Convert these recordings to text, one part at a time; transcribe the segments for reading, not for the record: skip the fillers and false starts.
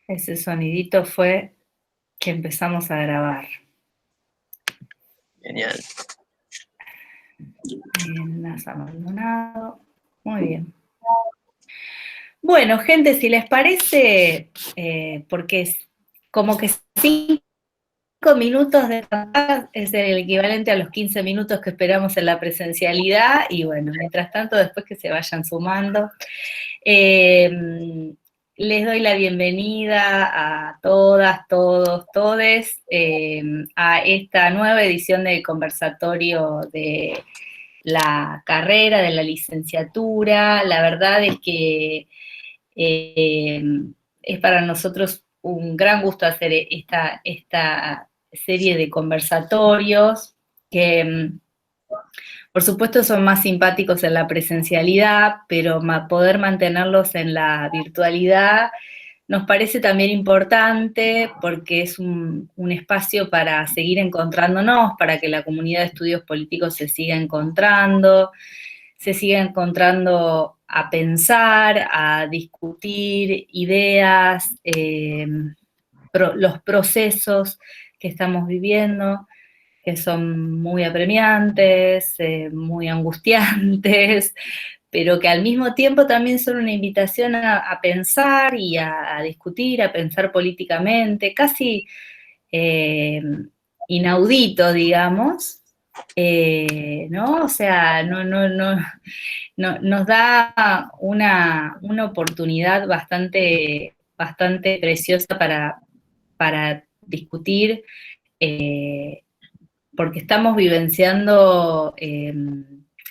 Ese sonidito fue que empezamos a grabar. Genial. Enlace abandonado. Muy bien. Bueno, gente, si les parece, porque es como que 5 minutos de pantalla es el equivalente a los 15 minutos que esperamos en la presencialidad, y bueno, mientras tanto, después que se vayan sumando. Les doy la bienvenida a todas, todos, todes, a esta nueva edición del conversatorio de la carrera, de la licenciatura. La verdad es que es para nosotros un gran gusto hacer esta serie de conversatorios que, por supuesto, son más simpáticos en la presencialidad, pero poder mantenerlos en la virtualidad nos parece también importante porque es un espacio para seguir encontrándonos, para que la comunidad de estudios políticos se siga encontrando a pensar, a discutir ideas, los procesos que estamos viviendo, que son muy apremiantes, muy angustiantes, pero que al mismo tiempo también son una invitación a pensar y a discutir, a pensar políticamente, casi inaudito, digamos, ¿no? O sea, nos da una oportunidad bastante preciosa para discutir, porque estamos vivenciando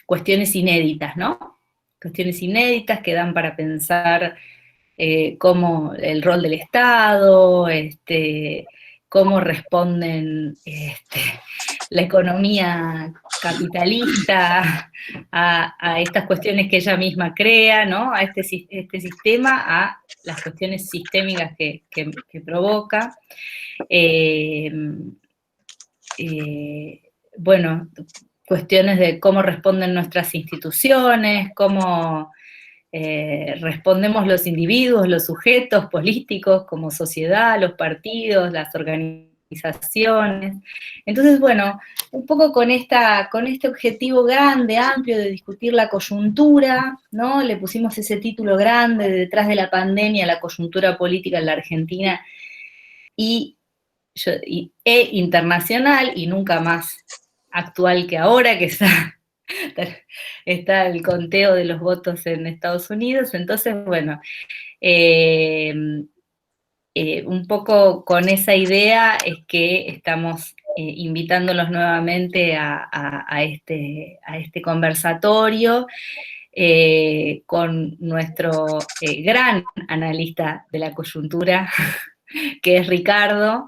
cuestiones inéditas, ¿no? Cuestiones inéditas que dan para pensar cómo el rol del Estado, cómo responden la economía capitalista a estas cuestiones que ella misma crea, ¿no? A este sistema, a las cuestiones sistémicas que provoca. Bueno, cuestiones de cómo responden nuestras instituciones, cómo respondemos los individuos, los sujetos políticos, como sociedad, los partidos, las organizaciones. Entonces, bueno, un poco con este objetivo grande, amplio, de discutir la coyuntura, ¿no? Le pusimos ese título grande, de Detrás de la pandemia, la coyuntura política en la Argentina e internacional, y nunca más actual que ahora, que está el conteo de los votos en Estados Unidos. Entonces, bueno, un poco con esa idea es que estamos invitándolos nuevamente a este conversatorio con nuestro gran analista de la coyuntura, que es Ricardo,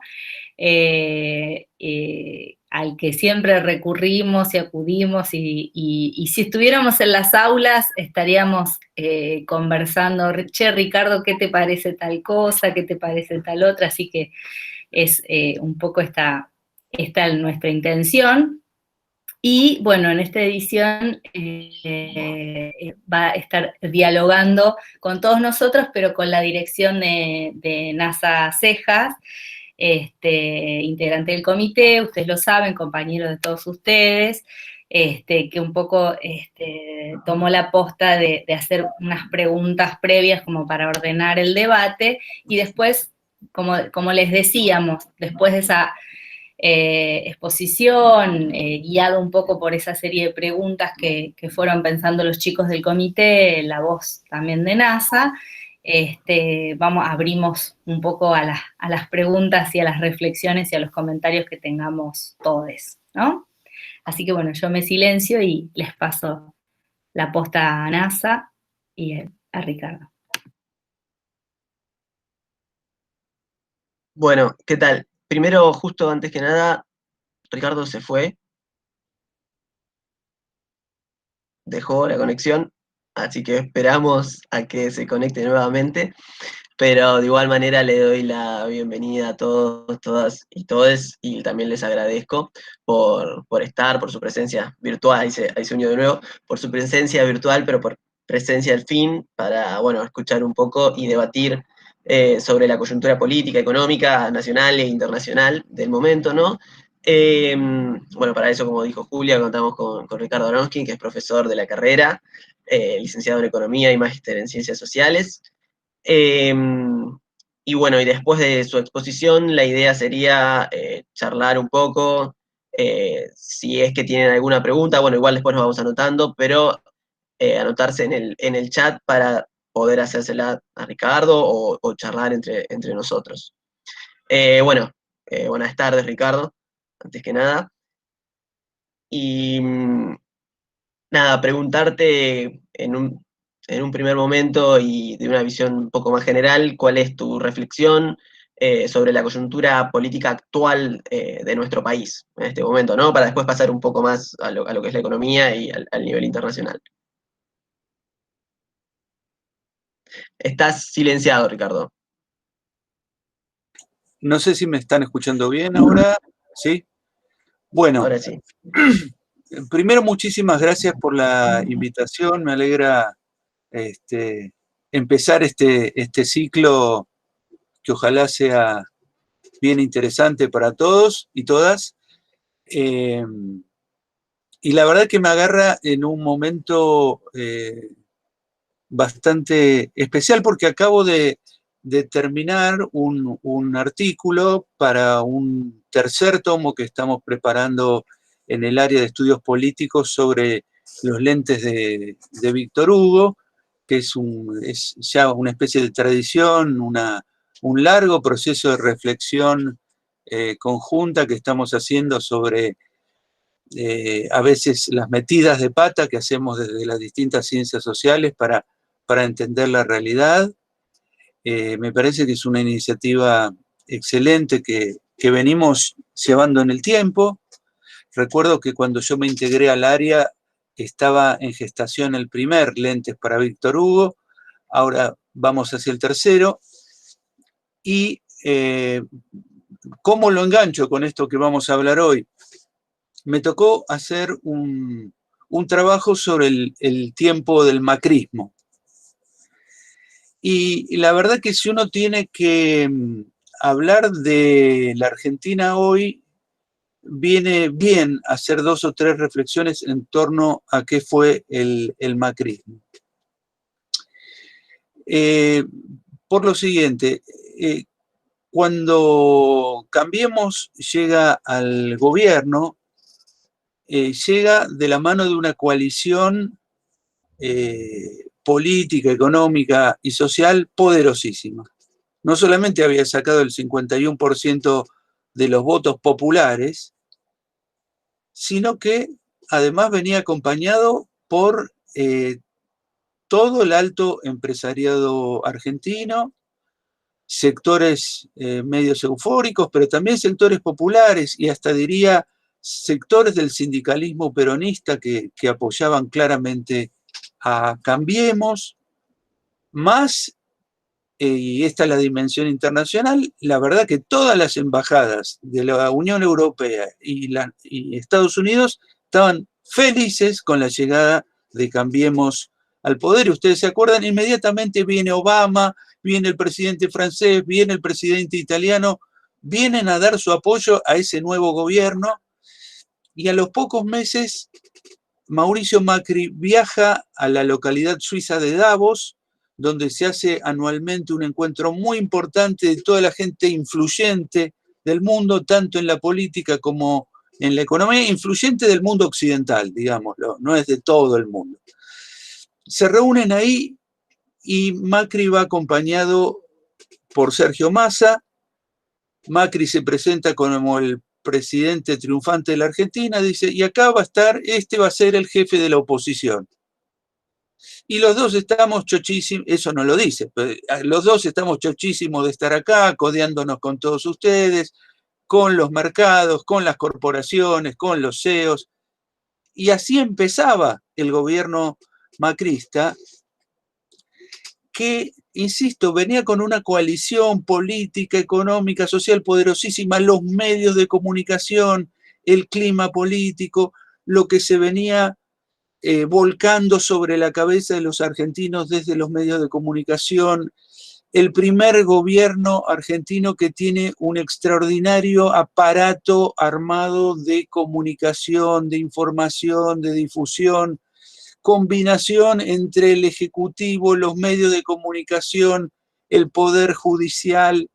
al que siempre recurrimos y acudimos, y si estuviéramos en las aulas estaríamos conversando, che, Ricardo, ¿qué te parece tal cosa? ¿Qué te parece tal otra? Así que es un poco esta nuestra intención. Y bueno, en esta edición va a estar dialogando con todos nosotros, pero con la dirección de NASA Cejas, integrante del comité, ustedes lo saben, compañero de todos ustedes, que un poco tomó la posta de hacer unas preguntas previas como para ordenar el debate, y después, como les decíamos, después de esa exposición, guiado un poco por esa serie de preguntas que fueron pensando los chicos del comité, la voz también de NASA, abrimos un poco a las preguntas y a las reflexiones y a los comentarios que tengamos todos, ¿no? Así que bueno, yo me silencio y les paso la posta a NASA y a Ricardo. Bueno, ¿qué tal? Primero, justo antes que nada, Ricardo se fue, dejó la conexión, así que esperamos a que se conecte nuevamente, pero de igual manera le doy la bienvenida a todos, todas y todes, y también les agradezco por estar, por su presencia virtual, ahí se unió de nuevo, por su presencia virtual, pero por presencia al fin, para, bueno, escuchar un poco y debatir sobre la coyuntura política, económica, nacional e internacional del momento, ¿no? Bueno, para eso, como dijo Julia, contamos con Ricardo Aronskin, que es profesor de la carrera, licenciado en Economía y Magíster en Ciencias Sociales. Y bueno, y después de su exposición, la idea sería charlar un poco, si es que tienen alguna pregunta, bueno, igual después nos vamos anotando, pero anotarse en el chat para poder hacérsela a Ricardo o charlar entre nosotros. Bueno, buenas tardes, Ricardo, antes que nada. Y nada, preguntarte en un primer momento y de una visión un poco más general, ¿cuál es tu reflexión sobre la coyuntura política actual de nuestro país en este momento, ¿no? Para después pasar un poco más a lo que es la economía y al nivel internacional. Estás silenciado, Ricardo. No sé si me están escuchando bien ahora, ¿sí? Bueno, ahora sí. Primero muchísimas gracias por la invitación, me alegra empezar este ciclo que ojalá sea bien interesante para todos y todas. Y la verdad que me agarra en un momento bastante especial porque acabo de terminar un artículo para un tercer tomo que estamos preparando en el área de estudios políticos sobre los lentes de Víctor Hugo, que es ya una especie de tradición, un largo proceso de reflexión conjunta que estamos haciendo sobre a veces las metidas de pata que hacemos desde las distintas ciencias sociales para entender la realidad. Me parece que es una iniciativa excelente que venimos llevando en el tiempo. Recuerdo que cuando yo me integré al área estaba en gestación el primer Lentes para Víctor Hugo, ahora vamos hacia el tercero. Y ¿cómo lo engancho con esto que vamos a hablar hoy? Me tocó hacer un trabajo sobre el tiempo del macrismo. Y la verdad que si uno tiene que hablar de la Argentina hoy, viene bien hacer 2 o 3 reflexiones en torno a qué fue el macrismo. Por lo siguiente, cuando Cambiemos llega al gobierno, llega de la mano de una coalición política, económica y social poderosísima. No solamente había sacado el 51% de los votos populares, sino que además venía acompañado por todo el alto empresariado argentino, sectores medios eufóricos, pero también sectores populares y hasta diría sectores del sindicalismo peronista que apoyaban claramente a Cambiemos, más, y esta es la dimensión internacional, la verdad que todas las embajadas de la Unión Europea y Estados Unidos estaban felices con la llegada de Cambiemos al poder. Ustedes se acuerdan, inmediatamente viene Obama, viene el presidente francés, viene el presidente italiano, vienen a dar su apoyo a ese nuevo gobierno y a los pocos meses Mauricio Macri viaja a la localidad suiza de Davos, donde se hace anualmente un encuentro muy importante de toda la gente influyente del mundo, tanto en la política como en la economía, influyente del mundo occidental, digámoslo, no es de todo el mundo. Se reúnen ahí y Macri va acompañado por Sergio Massa. Macri se presenta como el presidente triunfante de la Argentina, dice, y acá va a estar, va a ser el jefe de la oposición. Y los dos estamos chochísimos, eso no lo dice, pero los dos estamos chochísimos de estar acá, codeándonos con todos ustedes, con los mercados, con las corporaciones, con los CEOs. Y así empezaba el gobierno macrista, que, insisto, venía con una coalición política, económica, social poderosísima, los medios de comunicación, el clima político, lo que se venía volcando sobre la cabeza de los argentinos desde los medios de comunicación, el primer gobierno argentino que tiene un extraordinario aparato armado de comunicación, de información, de difusión, combinación entre el Ejecutivo, los medios de comunicación, el Poder Judicial.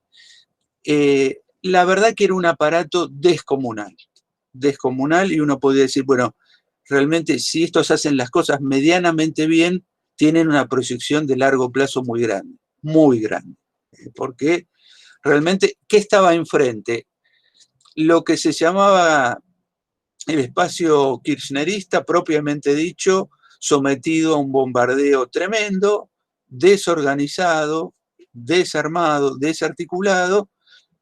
La verdad que era un aparato descomunal, y uno podría decir, bueno, realmente si estos hacen las cosas medianamente bien, tienen una proyección de largo plazo muy grande, porque realmente, ¿qué estaba enfrente? Lo que se llamaba el espacio kirchnerista, propiamente dicho, sometido a un bombardeo tremendo, desorganizado, desarmado, desarticulado,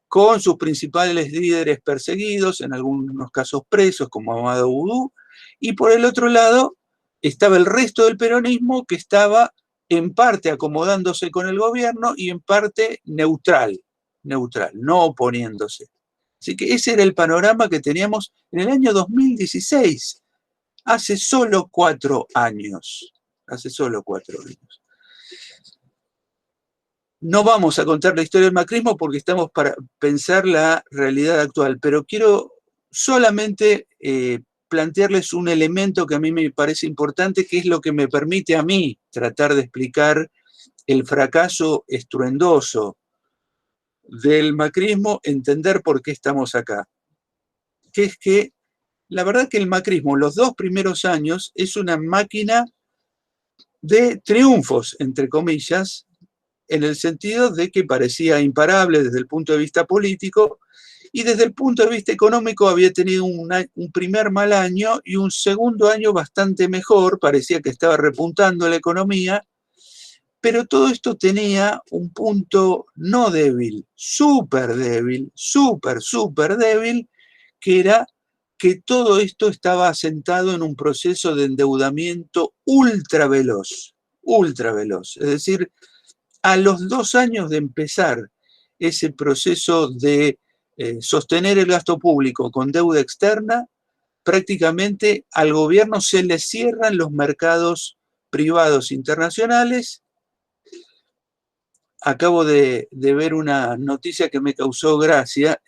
con sus principales líderes perseguidos, en algunos casos presos, como Amado Vudú, y por el otro lado estaba el resto del peronismo, que estaba en parte acomodándose con el gobierno y en parte neutral, no oponiéndose. Así que ese era el panorama que teníamos en el año 2016, hace solo 4 años. No vamos a contar la historia del macrismo porque estamos para pensar la realidad actual, pero quiero solamente plantearles un elemento que a mí me parece importante, que es lo que me permite a mí tratar de explicar el fracaso estruendoso del macrismo, entender por qué estamos acá. Que es que la verdad que el macrismo, los 2 primeros años, es una máquina de triunfos, entre comillas, en el sentido de que parecía imparable desde el punto de vista político, y desde el punto de vista económico había tenido un primer mal año y un segundo año bastante mejor, parecía que estaba repuntando la economía, pero todo esto tenía un punto no débil, súper débil, súper débil, que era que todo esto estaba asentado en un proceso de endeudamiento ultra veloz. Es decir, a los 2 años de empezar ese proceso de sostener el gasto público con deuda externa, prácticamente al gobierno se le cierran los mercados privados internacionales. Acabo de ver una noticia que me causó gracia.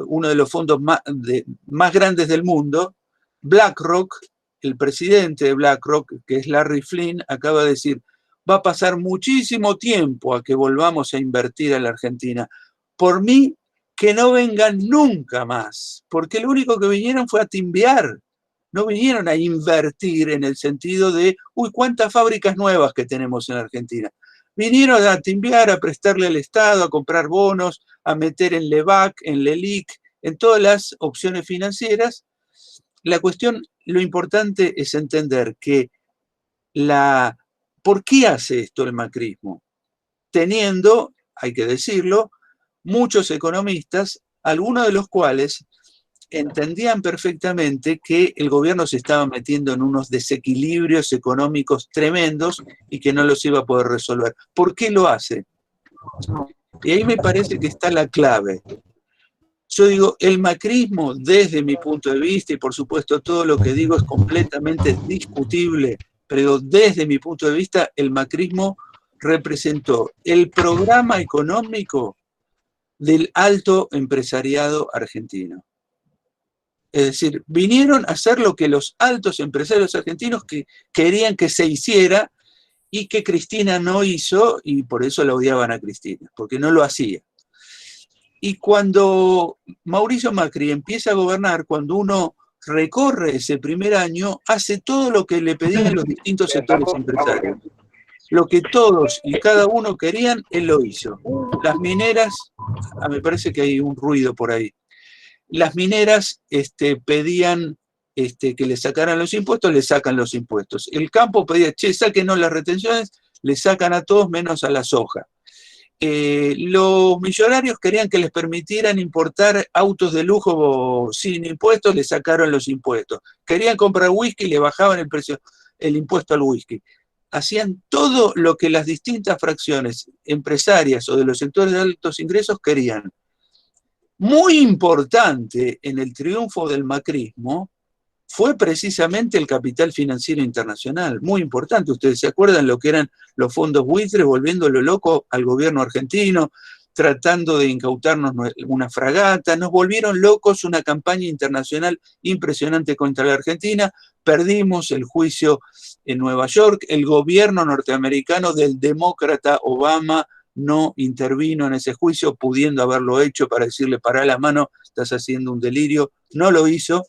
Uno de los fondos más grandes del mundo, BlackRock, el presidente de BlackRock, que es Larry Flynn, acaba de decir: va a pasar muchísimo tiempo a que volvamos a invertir en la Argentina. Por mí, que no vengan nunca más, porque lo único que vinieron fue a timbear. No vinieron a invertir en el sentido de, uy, cuántas fábricas nuevas que tenemos en la Argentina. Vinieron a timbear, a prestarle al Estado, a comprar bonos, a meter en LEVAC, en LELIC, en todas las opciones financieras. La cuestión, lo importante es entender que ¿por qué hace esto el macrismo? Teniendo, hay que decirlo, muchos economistas, algunos de los cuales entendían perfectamente que el gobierno se estaba metiendo en unos desequilibrios económicos tremendos y que no los iba a poder resolver. ¿Por qué lo hace? Y ahí me parece que está la clave. Yo digo, el macrismo, desde mi punto de vista, y por supuesto todo lo que digo es completamente discutible, pero desde mi punto de vista, el macrismo representó el programa económico del alto empresariado argentino. Es decir, vinieron a hacer lo que los altos empresarios argentinos querían que se hiciera y que Cristina no hizo, y por eso la odiaban a Cristina, porque no lo hacía. Y cuando Mauricio Macri empieza a gobernar, cuando uno recorre ese primer año, hace todo lo que le pedían los distintos sectores empresarios. Lo que todos y cada uno querían, él lo hizo. Las mineras, me parece que hay un ruido por ahí. Las mineras pedían que le sacaran los impuestos, le sacan los impuestos. El campo pedía, che, sáquenos las retenciones, le sacan a todos menos a la soja. Los millonarios querían que les permitieran importar autos de lujo sin impuestos, le sacaron los impuestos. Querían comprar whisky, le bajaban el precio, el impuesto al whisky. Hacían todo lo que las distintas fracciones empresarias o de los sectores de altos ingresos querían. Muy importante en el triunfo del macrismo fue precisamente el capital financiero internacional, muy importante. Ustedes se acuerdan lo que eran los fondos buitres, volviéndolo loco al gobierno argentino, tratando de incautarnos una fragata, nos volvieron locos, una campaña internacional impresionante contra la Argentina, perdimos el juicio en Nueva York, el gobierno norteamericano del demócrata Obama no intervino en ese juicio, pudiendo haberlo hecho para decirle, pará la mano, estás haciendo un delirio, no lo hizo.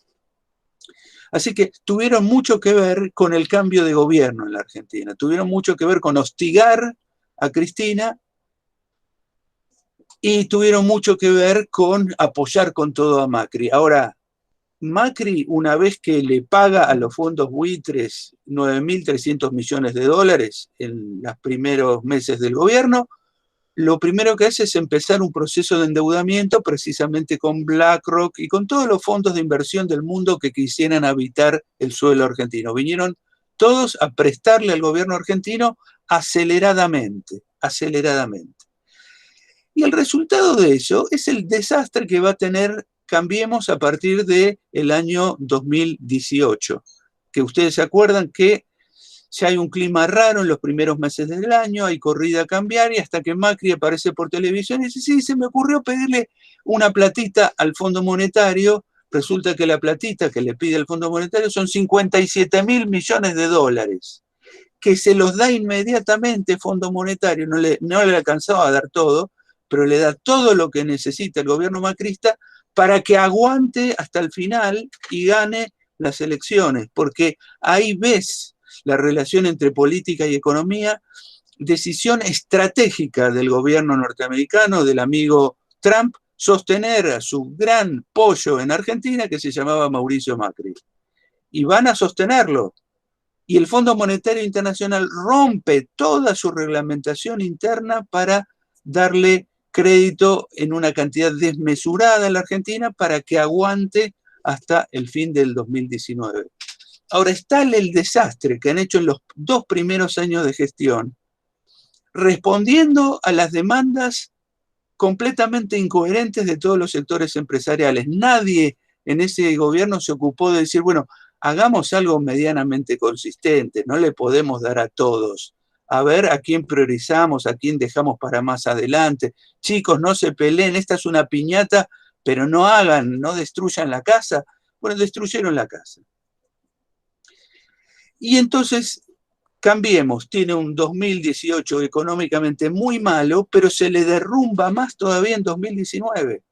Así que tuvieron mucho que ver con el cambio de gobierno en la Argentina, tuvieron mucho que ver con hostigar a Cristina y tuvieron mucho que ver con apoyar con todo a Macri. Ahora, Macri, una vez que le paga a los fondos buitres 9.300 millones de dólares en los primeros meses del gobierno, lo primero que hace es empezar un proceso de endeudamiento precisamente con BlackRock y con todos los fondos de inversión del mundo que quisieran habitar el suelo argentino. Vinieron todos a prestarle al gobierno argentino aceleradamente. Y el resultado de eso es el desastre que va a tener Cambiemos a partir del año 2018, que ustedes se acuerdan que ya hay un clima raro en los primeros meses del año, hay corrida cambiaria, hasta que Macri aparece por televisión y dice, sí, se me ocurrió pedirle una platita al Fondo Monetario. Resulta que la platita que le pide al Fondo Monetario son 57.000 millones de dólares, que se los da inmediatamente Fondo Monetario, no le alcanzaba a dar todo, pero le da todo lo que necesita el gobierno macrista para que aguante hasta el final y gane las elecciones, porque ahí ves la relación entre política y economía, decisión estratégica del gobierno norteamericano, del amigo Trump, sostener a su gran pollo en Argentina, que se llamaba Mauricio Macri. Y van a sostenerlo. Y el Fondo Monetario Internacional rompe toda su reglamentación interna para darle crédito en una cantidad desmesurada en la Argentina para que aguante hasta el fin del 2019. Ahora, es tal el desastre que han hecho en los 2 primeros años de gestión, respondiendo a las demandas completamente incoherentes de todos los sectores empresariales. Nadie en ese gobierno se ocupó de decir, bueno, hagamos algo medianamente consistente, no le podemos dar a todos. A ver a quién priorizamos, a quién dejamos para más adelante. Chicos, no se peleen, esta es una piñata, pero no destruyan la casa. Bueno, destruyeron la casa. Y entonces, Cambiemos, tiene un 2018 económicamente muy malo, pero se le derrumba más todavía en 2019.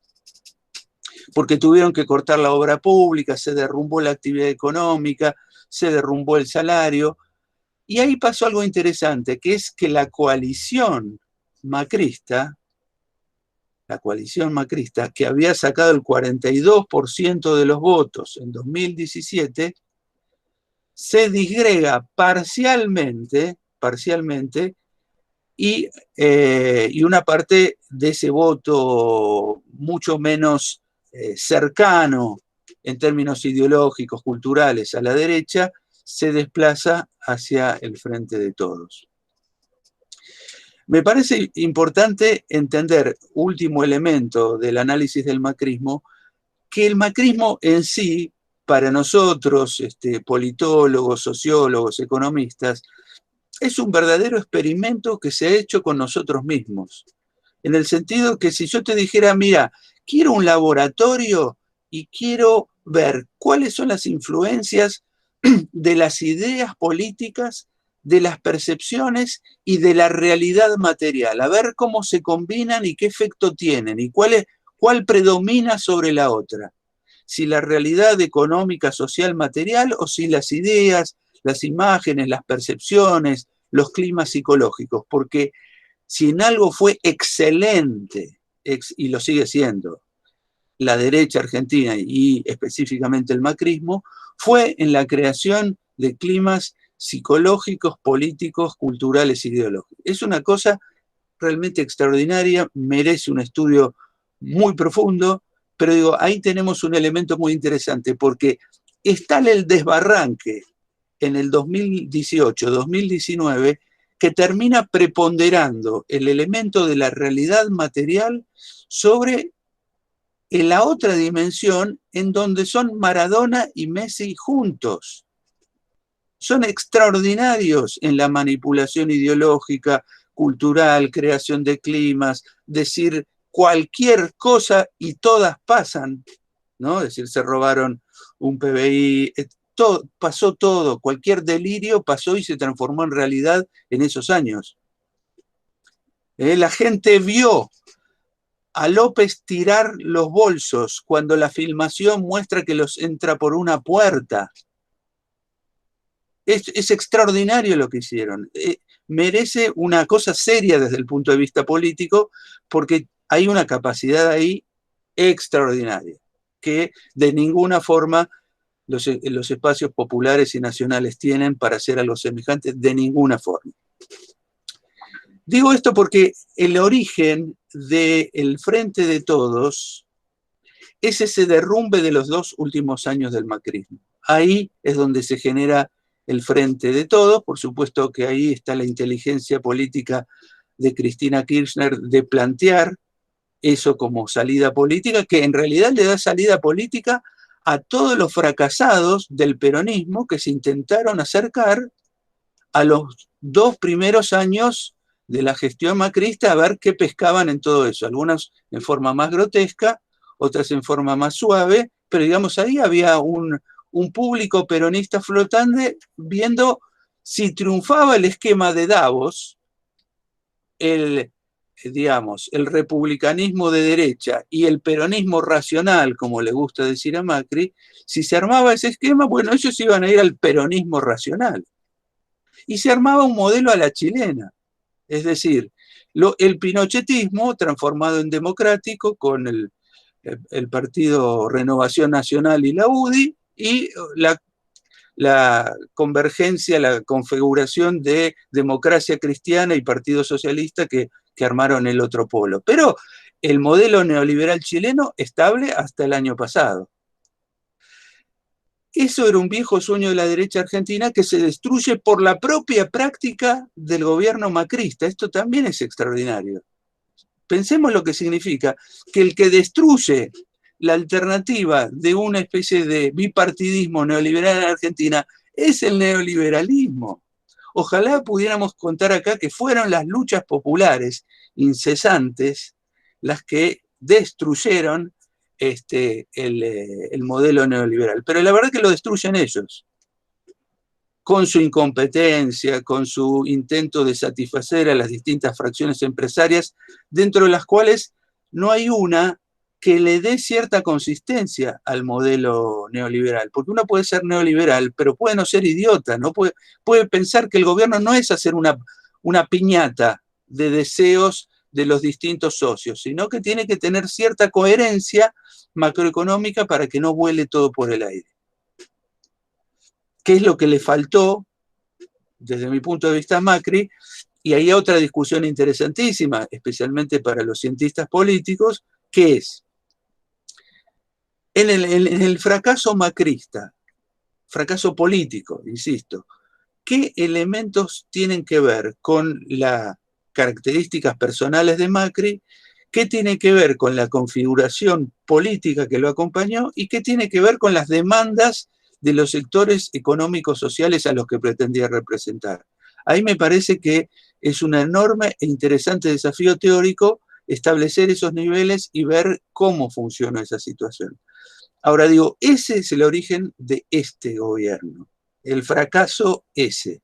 Porque tuvieron que cortar la obra pública, se derrumbó la actividad económica, se derrumbó el salario. Y ahí pasó algo interesante, que es que la coalición macrista, que había sacado el 42% de los votos en 2017, se disgrega parcialmente y una parte de ese voto mucho menos cercano en términos ideológicos, culturales a la derecha, se desplaza hacia el Frente de Todos. Me parece importante entender, último elemento del análisis del macrismo, que el macrismo en sí, para nosotros, politólogos, sociólogos, economistas, es un verdadero experimento que se ha hecho con nosotros mismos. En el sentido que si yo te dijera, mira, quiero un laboratorio y quiero ver cuáles son las influencias de las ideas políticas, de las percepciones y de la realidad material, a ver cómo se combinan y qué efecto tienen y cuál predomina sobre la otra. Si la realidad económica, social, material, o si las ideas, las imágenes, las percepciones, los climas psicológicos, porque si en algo fue excelente, y lo sigue siendo, la derecha argentina y específicamente el macrismo, fue en la creación de climas psicológicos, políticos, culturales, ideológicos. Es una cosa realmente extraordinaria, merece un estudio muy profundo, pero digo, ahí tenemos un elemento muy interesante, porque es tal el desbarranque en el 2018, 2019, que termina preponderando el elemento de la realidad material sobre en la otra dimensión en donde son Maradona y Messi juntos. Son extraordinarios en la manipulación ideológica, cultural, creación de climas, decir cualquier cosa y todas pasan, ¿no? Es decir, se robaron un PBI, pasó todo, cualquier delirio pasó y se transformó en realidad en esos años. La gente vio a López tirar los bolsos cuando la filmación muestra que los entra por una puerta. Es extraordinario lo que hicieron. Merece una cosa seria desde el punto de vista político, porque hay una capacidad ahí extraordinaria, que de ninguna forma los espacios populares y nacionales tienen para hacer algo semejante, de ninguna forma. Digo esto porque el origen del Frente de Todos es ese derrumbe de los 2 últimos años del macrismo. Ahí es donde se genera el Frente de Todos. Por supuesto que ahí está la inteligencia política de Cristina Kirchner de plantear eso como salida política, que en realidad le da salida política a todos los fracasados del peronismo que se intentaron acercar a los 2 primeros años de la gestión macrista a ver qué pescaban en todo eso. Algunas en forma más grotesca, otras en forma más suave, pero digamos ahí había un público peronista flotante viendo si triunfaba el esquema de Davos, el republicanismo de derecha y el peronismo racional, como le gusta decir a Macri. Si se armaba ese esquema, bueno, ellos iban a ir al peronismo racional. Y se armaba un modelo a la chilena. Es decir, el pinochetismo transformado en democrático con el partido Renovación Nacional y la UDI, y la convergencia, la configuración de democracia cristiana y partido socialista que armaron el otro polo. Pero el modelo neoliberal chileno estable hasta el año pasado. Eso era un viejo sueño de la derecha argentina que se destruye por la propia práctica del gobierno macrista. Esto también es extraordinario. Pensemos lo que significa que el que destruye la alternativa de una especie de bipartidismo neoliberal en Argentina es el neoliberalismo. Ojalá pudiéramos contar acá que fueron las luchas populares incesantes las que destruyeron el modelo neoliberal. Pero la verdad es que lo destruyen ellos, con su incompetencia, con su intento de satisfacer a las distintas fracciones empresarias, dentro de las cuales no hay una que le dé cierta consistencia al modelo neoliberal. Porque uno puede ser neoliberal, pero puede no ser idiota, ¿no? Puede pensar que el gobierno no es hacer una piñata de deseos de los distintos socios, sino que tiene que tener cierta coherencia macroeconómica para que no vuele todo por el aire. ¿Qué es lo que le faltó, desde mi punto de vista, a Macri? Y ahí hay otra discusión interesantísima, especialmente para los cientistas políticos, que es, en el fracaso macrista, fracaso político, insisto, ¿qué elementos tienen que ver con las características personales de Macri? ¿Qué tiene que ver con la configuración política que lo acompañó? ¿Y qué tiene que ver con las demandas de los sectores económicos sociales a los que pretendía representar? Ahí me parece que es un enorme e interesante desafío teórico establecer esos niveles y ver cómo funciona esa situación. Ahora digo, ese es el origen de este gobierno, el fracaso ese,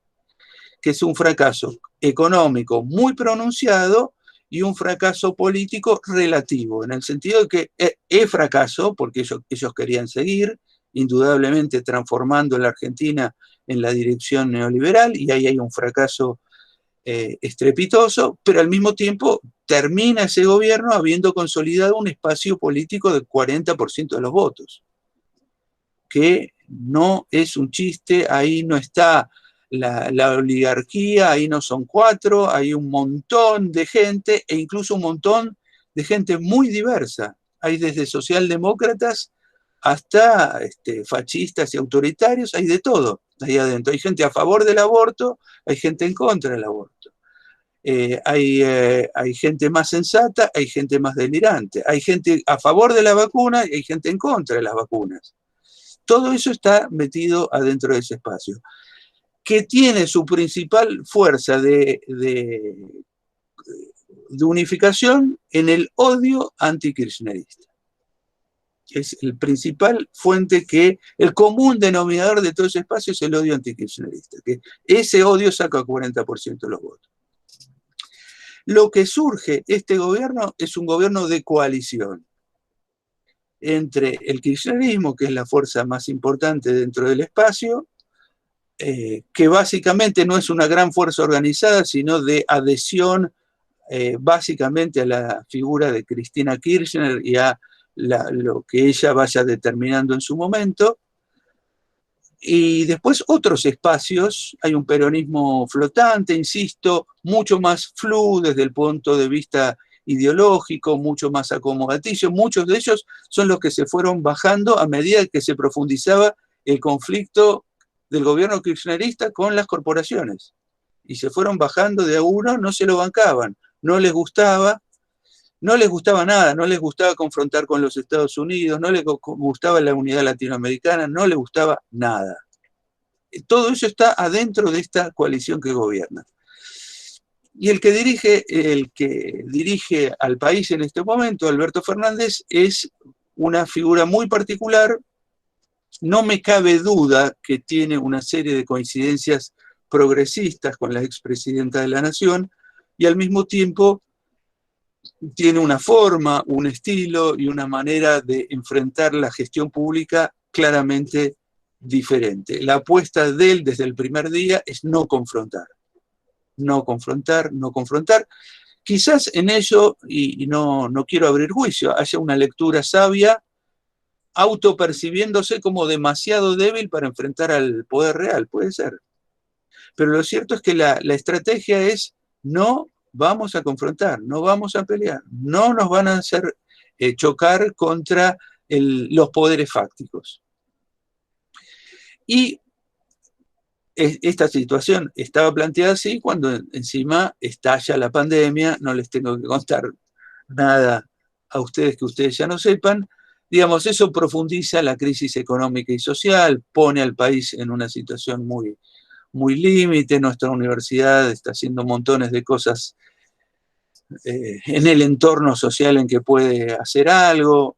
que es un fracaso económico muy pronunciado y un fracaso político relativo, en el sentido de que es fracaso porque ellos querían seguir, indudablemente transformando la Argentina en la dirección neoliberal, y ahí hay un fracaso estrepitoso, pero al mismo tiempo termina ese gobierno habiendo consolidado un espacio político del 40% de los votos, que no es un chiste. Ahí no está la oligarquía, ahí no son 4, hay un montón de gente, e incluso un montón de gente muy diversa. Hay desde socialdemócratas hasta fascistas y autoritarios, hay de todo ahí adentro. Hay gente a favor del aborto, hay gente en contra del aborto. Hay gente más sensata, hay gente más delirante, hay gente a favor de la vacuna y hay gente en contra de las vacunas. Todo eso está metido adentro de ese espacio, que tiene su principal fuerza de unificación en el odio antikirchnerista. Es el principal fuente el común denominador de todo ese espacio es el odio antikirchnerista, que ese odio saca 40% de los votos. Lo que surge este gobierno es un gobierno de coalición entre el kirchnerismo, que es la fuerza más importante dentro del espacio, que básicamente no es una gran fuerza organizada, sino de adhesión básicamente a la figura de Cristina Kirchner y a lo que ella vaya determinando en su momento. Y después otros espacios, hay un peronismo flotante, insisto, mucho más flu desde el punto de vista ideológico, mucho más acomodaticio. Muchos de ellos son los que se fueron bajando a medida que se profundizaba el conflicto del gobierno kirchnerista con las corporaciones. Y se fueron bajando de a uno, no se lo bancaban, no les gustaba nada, no les gustaba confrontar con los Estados Unidos, no les gustaba la unidad latinoamericana, no les gustaba nada. Todo eso está adentro de esta coalición que gobierna. Y el que dirige al país en este momento, Alberto Fernández, es una figura muy particular. No me cabe duda que tiene una serie de coincidencias progresistas con la expresidenta de la Nación y al mismo tiempo tiene una forma, un estilo y una manera de enfrentar la gestión pública claramente diferente. La apuesta de él desde el primer día es no confrontar. No confrontar, no confrontar. Quizás en ello, y no quiero abrir juicio, haya una lectura sabia, autopercibiéndose como demasiado débil para enfrentar al poder real, puede ser. Pero lo cierto es que la estrategia es no vamos a confrontar, no vamos a pelear, no nos van a hacer chocar contra los poderes fácticos. Y esta situación estaba planteada así cuando encima estalla la pandemia, no les tengo que contar nada a ustedes que ustedes ya no sepan. Digamos, eso profundiza la crisis económica y social, pone al país en una situación muy, muy límite. Nuestra universidad está haciendo montones de cosas en el entorno social en que puede hacer algo.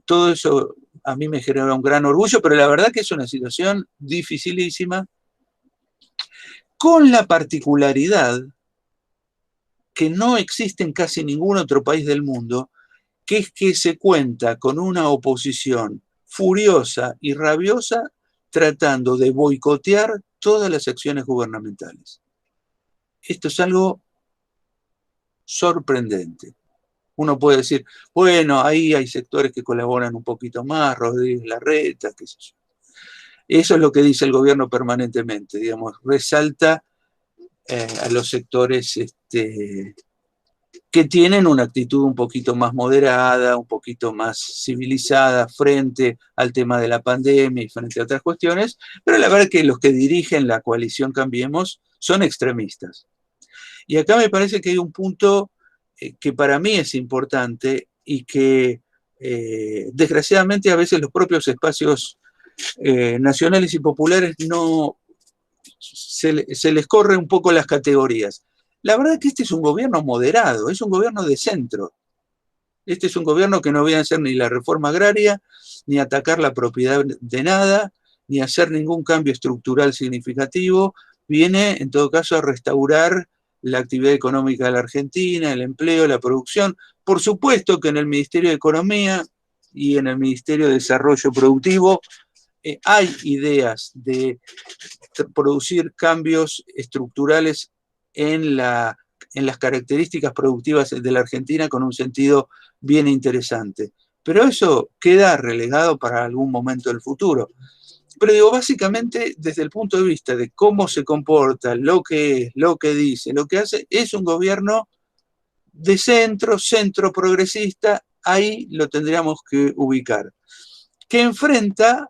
Todo eso a mí me genera un gran orgullo, pero la verdad que es una situación dificilísima, con la particularidad que no existe en casi ningún otro país del mundo, que es que se cuenta con una oposición furiosa y rabiosa tratando de boicotear todas las acciones gubernamentales. Esto es algo sorprendente. Uno puede decir, bueno, ahí hay sectores que colaboran un poquito más, Rodríguez Larreta, qué sé yo. Eso es lo que dice el gobierno permanentemente, digamos, resalta a los sectores que tienen una actitud un poquito más moderada, un poquito más civilizada frente al tema de la pandemia y frente a otras cuestiones, pero la verdad es que los que dirigen la coalición Cambiemos son extremistas. Y acá me parece que hay un punto que para mí es importante y que desgraciadamente a veces los propios espacios nacionales y populares no se les corre un poco las categorías. La verdad es que este es un gobierno moderado, es un gobierno de centro. Este es un gobierno que no viene a hacer ni la reforma agraria, ni atacar la propiedad de nada, ni hacer ningún cambio estructural significativo. Viene, en todo caso, a restaurar la actividad económica de la Argentina, el empleo, la producción. Por supuesto que en el Ministerio de Economía y en el Ministerio de Desarrollo Productivo hay ideas de producir cambios estructurales en las características productivas de la Argentina con un sentido bien interesante. Pero eso queda relegado para algún momento del futuro. Pero digo, básicamente, desde el punto de vista de cómo se comporta, lo que es, lo que dice, lo que hace, es un gobierno de centro progresista, ahí lo tendríamos que ubicar, que enfrenta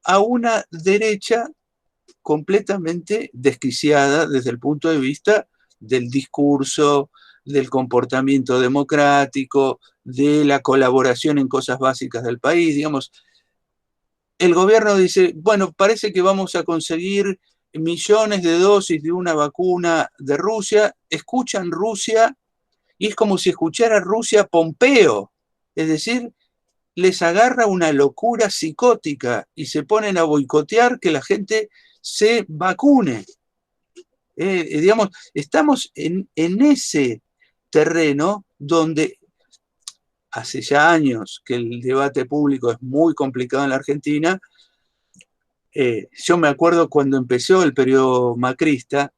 a una derecha completamente desquiciada desde el punto de vista del discurso, del comportamiento democrático, de la colaboración en cosas básicas del país. Digamos, el gobierno dice, bueno, parece que vamos a conseguir millones de dosis de una vacuna de Rusia, escuchan Rusia y es como si escuchara Rusia Pompeo, es decir, les agarra una locura psicótica y se ponen a boicotear que la gente se vacune. Digamos, estamos en ese terreno donde hace ya años que el debate público es muy complicado en la Argentina. Yo me acuerdo cuando empezó el periodo macrista,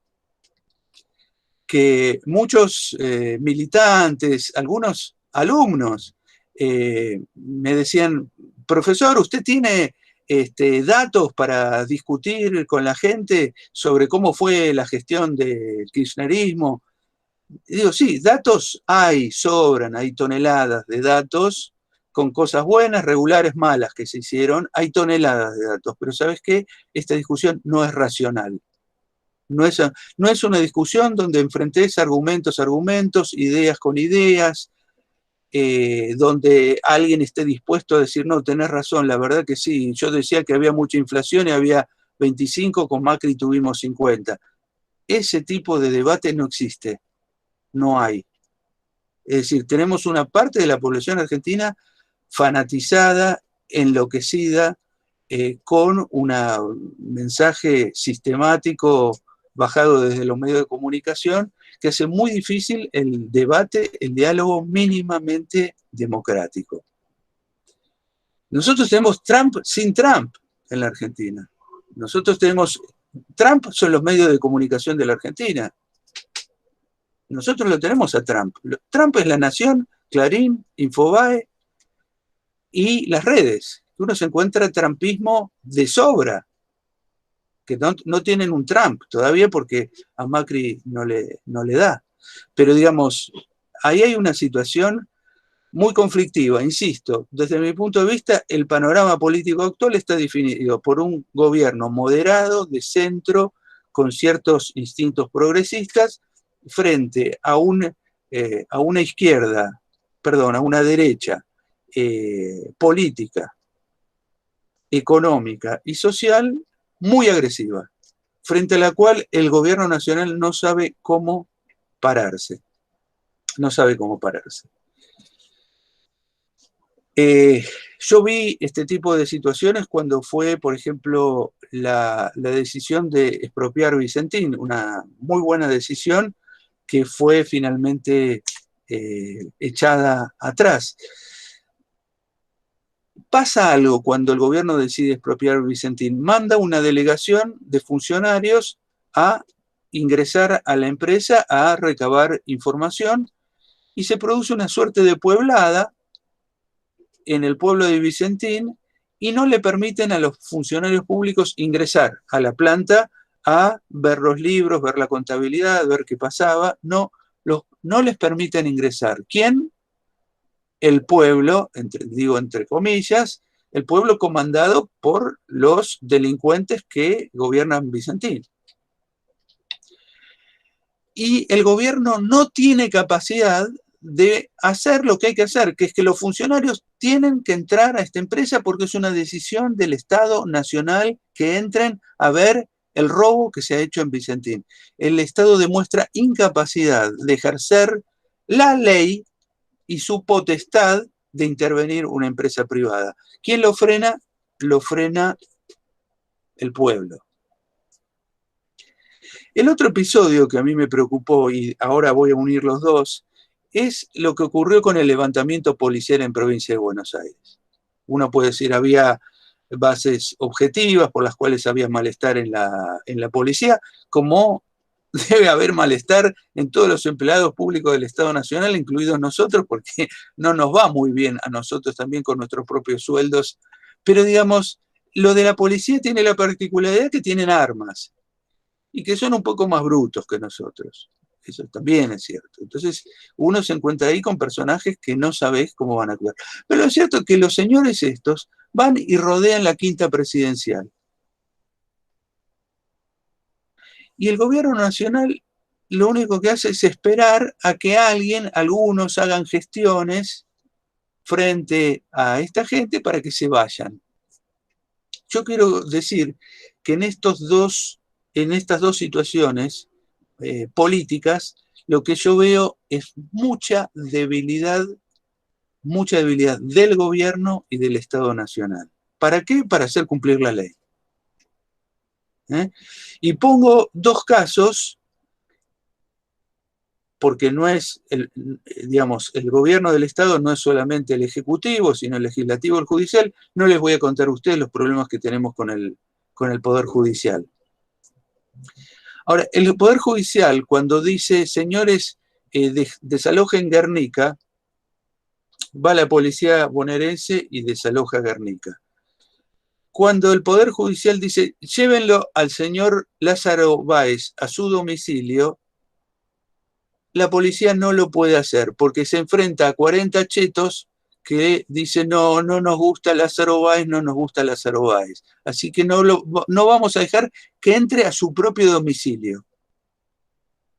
que muchos militantes, algunos alumnos, me decían, profesor, ¿usted tiene datos para discutir con la gente sobre cómo fue la gestión del kirchnerismo? Y digo, sí, datos hay, sobran, hay toneladas de datos con cosas buenas, regulares, malas que se hicieron, hay toneladas de datos, pero ¿sabes qué? Esta discusión no es racional. No es una discusión donde enfrentes argumentos, ideas con ideas, donde alguien esté dispuesto a decir, no, tenés razón, la verdad que sí, yo decía que había mucha inflación y había 25, con Macri tuvimos 50. Ese tipo de debate no existe, no hay. Es decir, tenemos una parte de la población argentina fanatizada, enloquecida, con un mensaje sistemático bajado desde los medios de comunicación, que hace muy difícil el debate, el diálogo mínimamente democrático. Nosotros tenemos Trump sin Trump en la Argentina. Nosotros tenemos, Trump son los medios de comunicación de la Argentina. Nosotros lo tenemos a Trump. Trump es La Nación, Clarín, Infobae y las redes. Uno se encuentra trumpismo de sobra, que no tienen un Trump todavía porque a Macri no le da. Pero digamos, ahí hay una situación muy conflictiva, insisto. Desde mi punto de vista, el panorama político actual está definido por un gobierno moderado, de centro, con ciertos instintos progresistas, frente a una izquierda, perdón, a una derecha política, económica y social muy agresiva, frente a la cual el gobierno nacional no sabe cómo pararse. No sabe cómo pararse. Yo vi este tipo de situaciones cuando fue, por ejemplo, la decisión de expropiar Vicentín, una muy buena decisión que fue finalmente echada atrás. Pasa algo cuando el gobierno decide expropiar Vicentín. Manda una delegación de funcionarios a ingresar a la empresa a recabar información y se produce una suerte de pueblada en el pueblo de Vicentín y no le permiten a los funcionarios públicos ingresar a la planta a ver los libros, ver la contabilidad, ver qué pasaba. No les permiten ingresar. ¿Quién? El pueblo, digo entre comillas, el pueblo comandado por los delincuentes que gobiernan Vicentín. Y el gobierno no tiene capacidad de hacer lo que hay que hacer, que es que los funcionarios tienen que entrar a esta empresa porque es una decisión del Estado nacional que entren a ver el robo que se ha hecho en Vicentín. El Estado demuestra incapacidad de ejercer la ley y su potestad de intervenir una empresa privada. ¿Quién lo frena? Lo frena el pueblo. El otro episodio que a mí me preocupó, y ahora voy a unir los dos, es lo que ocurrió con el levantamiento policial en provincia de Buenos Aires. Uno puede decir, había bases objetivas por las cuales había malestar en la policía, como debe haber malestar en todos los empleados públicos del Estado Nacional, incluidos nosotros, porque no nos va muy bien a nosotros también con nuestros propios sueldos. Pero digamos, lo de la policía tiene la particularidad que tienen armas y que son un poco más brutos que nosotros. Eso también es cierto. Entonces, uno se encuentra ahí con personajes que no sabés cómo van a actuar. Pero es cierto que los señores estos van y rodean la quinta presidencial. Y el gobierno nacional lo único que hace es esperar a que algunos hagan gestiones frente a esta gente para que se vayan. Yo quiero decir que en estas dos situaciones políticas, lo que yo veo es mucha debilidad del gobierno y del Estado Nacional. ¿Para qué? Para hacer cumplir la ley. Y pongo dos casos, porque no es, digamos, el gobierno del Estado no es solamente el ejecutivo, sino el legislativo, el judicial. No les voy a contar a ustedes los problemas que tenemos con el Poder Judicial. Ahora, el Poder Judicial, cuando dice, señores, desalojen Guernica, va la policía bonaerense y desaloja Guernica. Cuando el Poder Judicial dice, llévenlo al señor Lázaro Báez a su domicilio, la policía no lo puede hacer porque se enfrenta a 40 chetos que dicen, no nos gusta Lázaro Báez, no nos gusta Lázaro Báez. Así que no vamos a dejar que entre a su propio domicilio.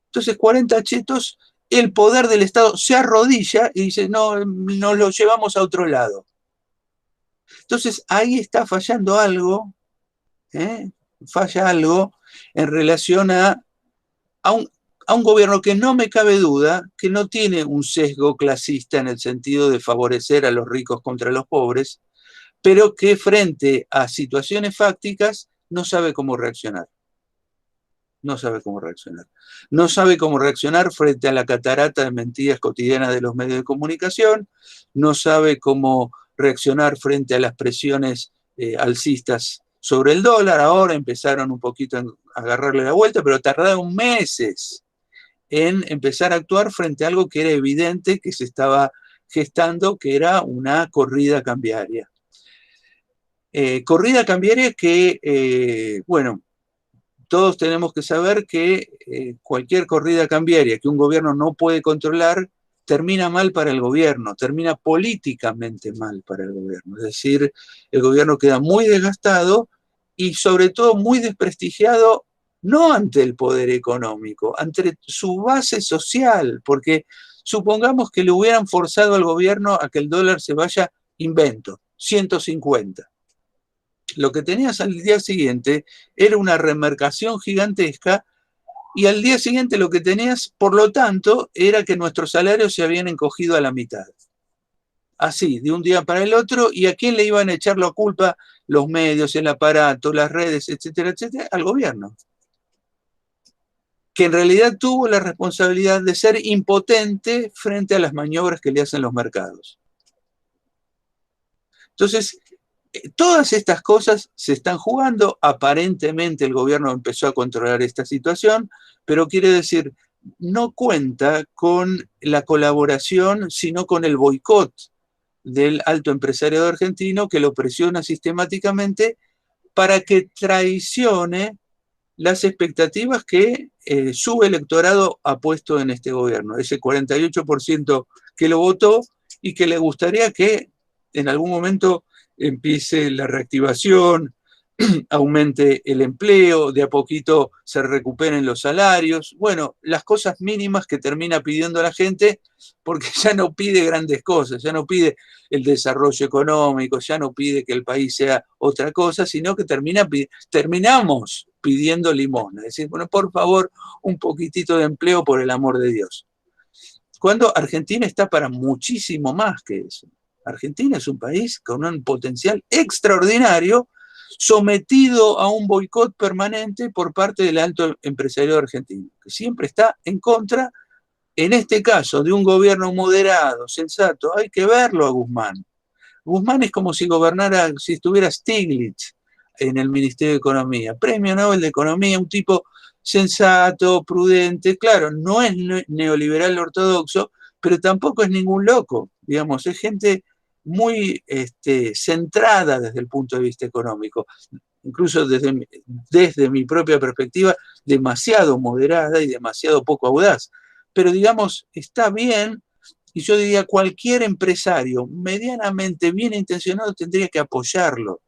Entonces 40 chetos, el poder del Estado se arrodilla y dice, no, nos lo llevamos a otro lado. Entonces ahí está fallando algo, falla algo en relación a un gobierno que no me cabe duda que no tiene un sesgo clasista en el sentido de favorecer a los ricos contra los pobres, pero que frente a situaciones fácticas no sabe cómo reaccionar. No sabe cómo reaccionar. No sabe cómo reaccionar frente a la catarata de mentiras cotidianas de los medios de comunicación, no sabe cómo reaccionar frente a las presiones alcistas sobre el dólar. Ahora empezaron un poquito a agarrarle la vuelta, pero tardaron meses en empezar a actuar frente a algo que era evidente que se estaba gestando, que era una corrida cambiaria. Corrida cambiaria que, bueno, todos tenemos que saber que cualquier corrida cambiaria que un gobierno no puede controlar termina mal para el gobierno, termina políticamente mal para el gobierno. Es decir, el gobierno queda muy desgastado y sobre todo muy desprestigiado, no ante el poder económico, ante su base social, porque supongamos que le hubieran forzado al gobierno a que el dólar se vaya, invento, 150. Lo que tenías al día siguiente era una remercación gigantesca y al día siguiente lo que tenías, por lo tanto, era que nuestros salarios se habían encogido a la mitad. Así, de un día para el otro, ¿y a quién le iban a echar la culpa? Los medios, el aparato, las redes, etcétera, etcétera, al gobierno. Que en realidad tuvo la responsabilidad de ser impotente frente a las maniobras que le hacen los mercados. Entonces, todas estas cosas se están jugando. Aparentemente el gobierno empezó a controlar esta situación, pero quiere decir, no cuenta con la colaboración, sino con el boicot del alto empresariado argentino que lo presiona sistemáticamente para que traicione las expectativas que su electorado ha puesto en este gobierno. Ese 48% que lo votó y que le gustaría que en algún momento empiece la reactivación, aumente el empleo, de a poquito se recuperen los salarios. Bueno, las cosas mínimas que termina pidiendo la gente, porque ya no pide grandes cosas, ya no pide el desarrollo económico, ya no pide que el país sea otra cosa, sino que terminamos pidiendo limosna. Es decir, bueno, por favor, un poquitito de empleo por el amor de Dios. Cuando Argentina está para muchísimo más que eso. Argentina es un país con un potencial extraordinario, sometido a un boicot permanente por parte del alto empresariado argentino, que siempre está en contra, en este caso, de un gobierno moderado, sensato. Hay que verlo a Guzmán. Guzmán es como si gobernara, si estuviera Stiglitz en el Ministerio de Economía, premio Nobel de Economía, un tipo sensato, prudente, claro, no es neoliberal ortodoxo, pero tampoco es ningún loco, digamos, es gente muy centrada desde el punto de vista económico, incluso desde mi propia perspectiva, demasiado moderada y demasiado poco audaz. Pero digamos, está bien, y yo diría cualquier empresario medianamente bien intencionado tendría que apoyarlo.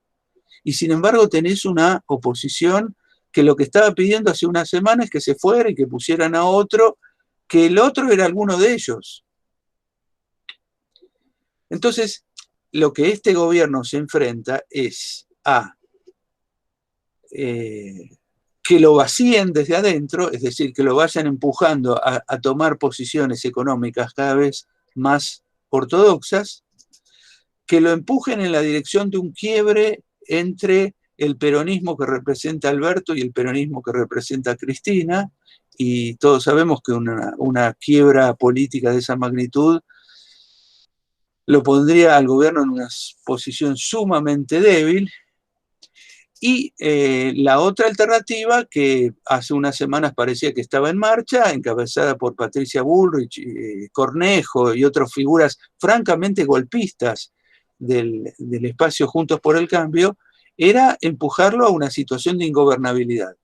Y sin embargo tenés una oposición que lo que estaba pidiendo hace unas semanas es que se fuera y que pusieran a otro, que el otro era alguno de ellos. Entonces, lo que este gobierno se enfrenta es a que lo vacíen desde adentro, es decir, que lo vayan empujando a tomar posiciones económicas cada vez más ortodoxas, que lo empujen en la dirección de un quiebre entre el peronismo que representa Alberto y el peronismo que representa Cristina, y todos sabemos que una quiebra política de esa magnitud lo pondría al gobierno en una posición sumamente débil. Y la otra alternativa, que hace unas semanas parecía que estaba en marcha, encabezada por Patricia Bullrich, Cornejo y otras figuras francamente golpistas del espacio Juntos por el Cambio, era empujarlo a una situación de ingobernabilidad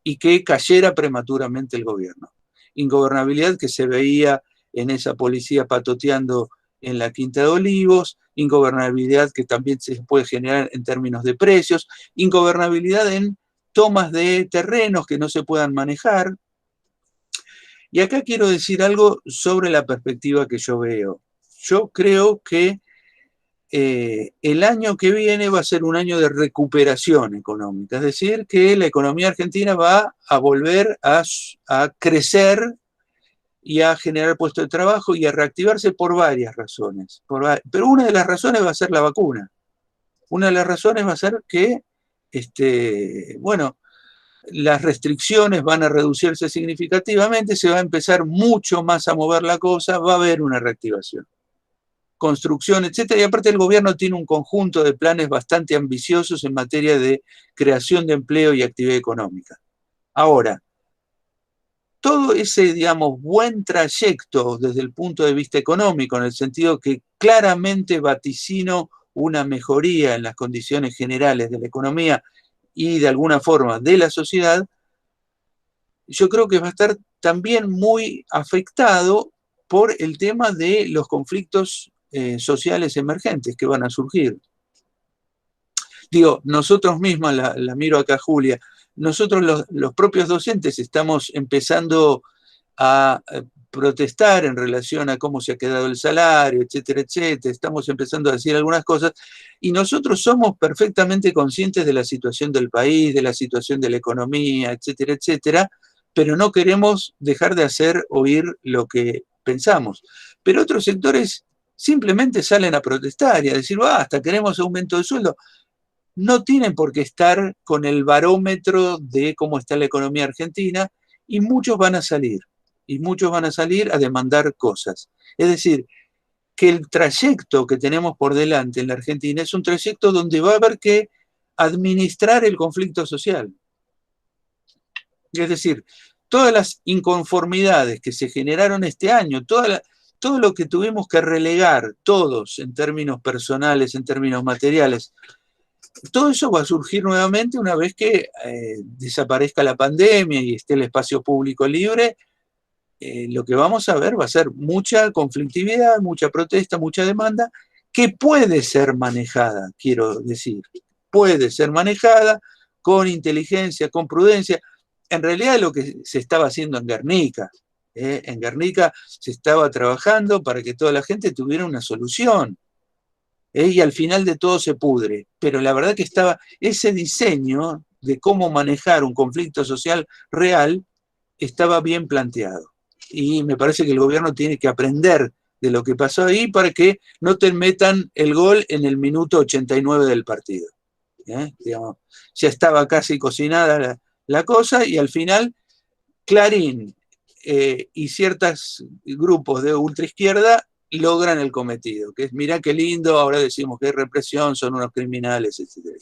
y que cayera prematuramente el gobierno. Ingobernabilidad que se veía en esa policía patoteando en la Quinta de Olivos, ingobernabilidad que también se puede generar en términos de precios, ingobernabilidad en tomas de terrenos que no se puedan manejar. Y acá quiero decir algo sobre la perspectiva que yo veo. Yo creo que el año que viene va a ser un año de recuperación económica, es decir, que la economía argentina va a volver a crecer y a generar puestos de trabajo y a reactivarse por varias razones. Pero una de las razones va a ser la vacuna. Una de las razones va a ser que, bueno, las restricciones van a reducirse significativamente, se va a empezar mucho más a mover la cosa, va a haber una reactivación. Construcción, etcétera, y aparte el gobierno tiene un conjunto de planes bastante ambiciosos en materia de creación de empleo y actividad económica. Ahora, todo ese, digamos, buen trayecto desde el punto de vista económico, en el sentido que claramente vaticino una mejoría en las condiciones generales de la economía y de alguna forma de la sociedad, yo creo que va a estar también muy afectado por el tema de los conflictos sociales emergentes que van a surgir. Digo, nosotros mismos, la miro acá Julia, nosotros los propios docentes estamos empezando a protestar en relación a cómo se ha quedado el salario, etcétera, etcétera. Estamos empezando a decir algunas cosas y nosotros somos perfectamente conscientes de la situación del país, de la situación de la economía, etcétera, etcétera, pero no queremos dejar de hacer oír lo que pensamos. Pero otros sectores simplemente salen a protestar y a decir, basta, queremos aumento de sueldo. No tienen por qué estar con el barómetro de cómo está la economía argentina y muchos van a salir a demandar cosas. Es decir, que el trayecto que tenemos por delante en la Argentina es un trayecto donde va a haber que administrar el conflicto social. Es decir, todas las inconformidades que se generaron este año, todo lo que tuvimos que relegar todos en términos personales, en términos materiales, todo eso va a surgir nuevamente una vez que desaparezca la pandemia y esté el espacio público libre. Lo que vamos a ver va a ser mucha conflictividad, mucha protesta, mucha demanda, que puede ser manejada, quiero decir, puede ser manejada con inteligencia, con prudencia. En realidad lo que se estaba haciendo en Guernica se estaba trabajando para que toda la gente tuviera una solución. Y al final de todo se pudre. Pero la verdad que estaba ese diseño de cómo manejar un conflicto social real estaba bien planteado. Y me parece que el gobierno tiene que aprender de lo que pasó ahí para que no te metan el gol en el minuto 89 del partido. Digamos, ya estaba casi cocinada la cosa y al final Clarín y ciertos grupos de ultraizquierda logran el cometido, que es, mirá qué lindo, ahora decimos que hay represión, son unos criminales, etc.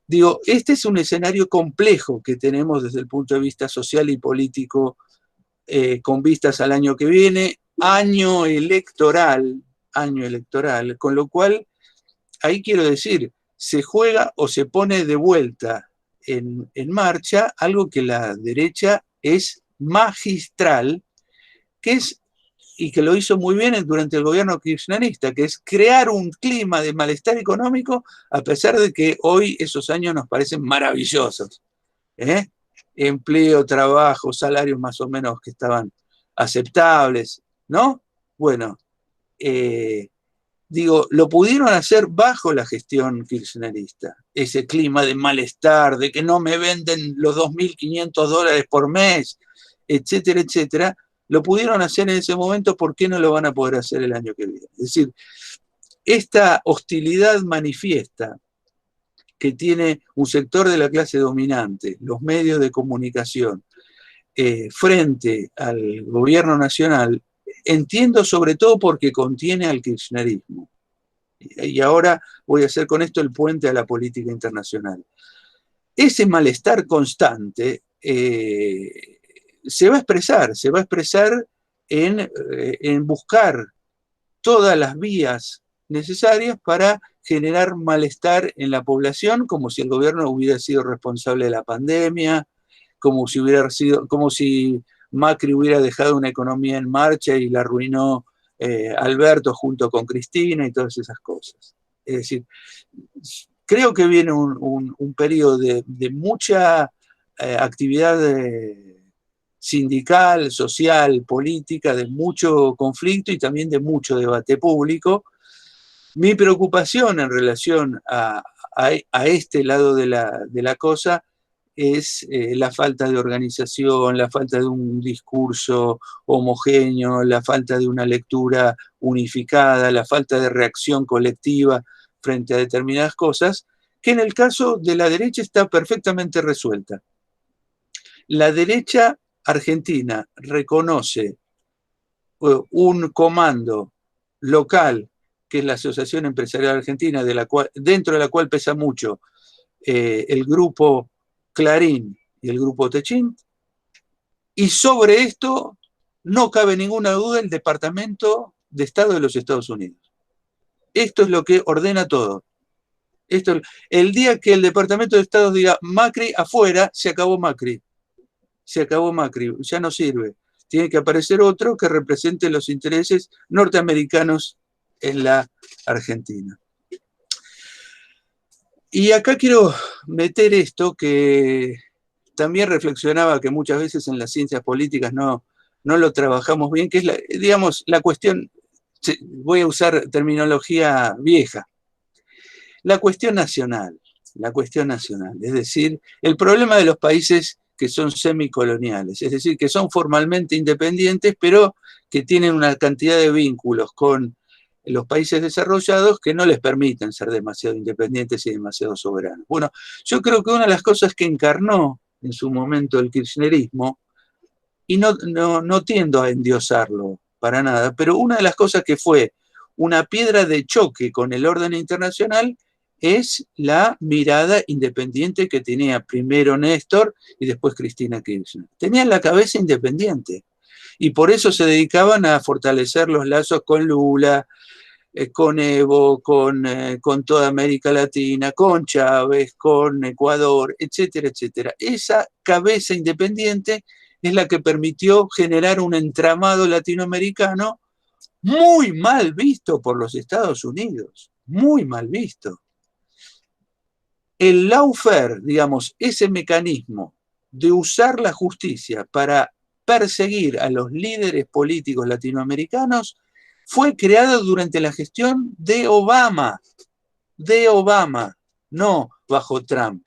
Digo, este es un escenario complejo que tenemos desde el punto de vista social y político con vistas al año que viene, año electoral, con lo cual, ahí quiero decir, se juega o se pone de vuelta en marcha algo que la derecha es magistral, que es y que lo hizo muy bien durante el gobierno kirchnerista, que es crear un clima de malestar económico, a pesar de que hoy esos años nos parecen maravillosos. ¿eh? Empleo, trabajo, salarios más o menos que estaban aceptables, ¿no? Bueno, digo, lo pudieron hacer bajo la gestión kirchnerista. Ese clima de malestar, de que no me venden los $2.500 por mes, etcétera, etcétera, lo pudieron hacer en ese momento, ¿por qué no lo van a poder hacer el año que viene? Es decir, esta hostilidad manifiesta que tiene un sector de la clase dominante, los medios de comunicación, frente al gobierno nacional, entiendo sobre todo porque contiene al kirchnerismo. Y ahora voy a hacer con esto el puente a la política internacional. Ese malestar constante se va a expresar en buscar todas las vías necesarias para generar malestar en la población, como si el gobierno hubiera sido responsable de la pandemia, como si Macri hubiera dejado una economía en marcha y la arruinó Alberto junto con Cristina y todas esas cosas. Es decir, creo que viene un periodo de mucha actividad sindical, social, política, de mucho conflicto y también de mucho debate público. Mi preocupación en relación a este lado de la cosa es la falta de organización, la falta de un discurso homogéneo, la falta de una lectura unificada, la falta de reacción colectiva frente a determinadas cosas, que en el caso de la derecha está perfectamente resuelta. La derecha argentina reconoce un comando local, que es la Asociación Empresarial Argentina, dentro de la cual pesa mucho el grupo Clarín y el grupo Techint, y sobre esto no cabe ninguna duda el Departamento de Estado de los Estados Unidos. Esto es lo que ordena todo. El día que el Departamento de Estado diga Macri afuera, se acabó Macri. Se acabó Macri, ya no sirve. Tiene que aparecer otro que represente los intereses norteamericanos en la Argentina. Y acá quiero meter esto que también reflexionaba que muchas veces en las ciencias políticas no lo trabajamos bien, que es, digamos, la cuestión, voy a usar terminología vieja, la cuestión nacional, es decir, el problema de los países que son semicoloniales, es decir, que son formalmente independientes, pero que tienen una cantidad de vínculos con los países desarrollados que no les permiten ser demasiado independientes y demasiado soberanos. Bueno, yo creo que una de las cosas que encarnó en su momento el kirchnerismo, y no tiendo a endiosarlo para nada, pero una de las cosas que fue una piedra de choque con el orden internacional es la mirada independiente que tenía primero Néstor y después Cristina Kirchner. Tenían la cabeza independiente y por eso se dedicaban a fortalecer los lazos con Lula, con Evo, con toda América Latina, con Chávez, con Ecuador, etcétera, etcétera. Esa cabeza independiente es la que permitió generar un entramado latinoamericano muy mal visto por los Estados Unidos, muy mal visto. El lawfare, digamos, ese mecanismo de usar la justicia para perseguir a los líderes políticos latinoamericanos fue creado durante la gestión de Obama, no bajo Trump.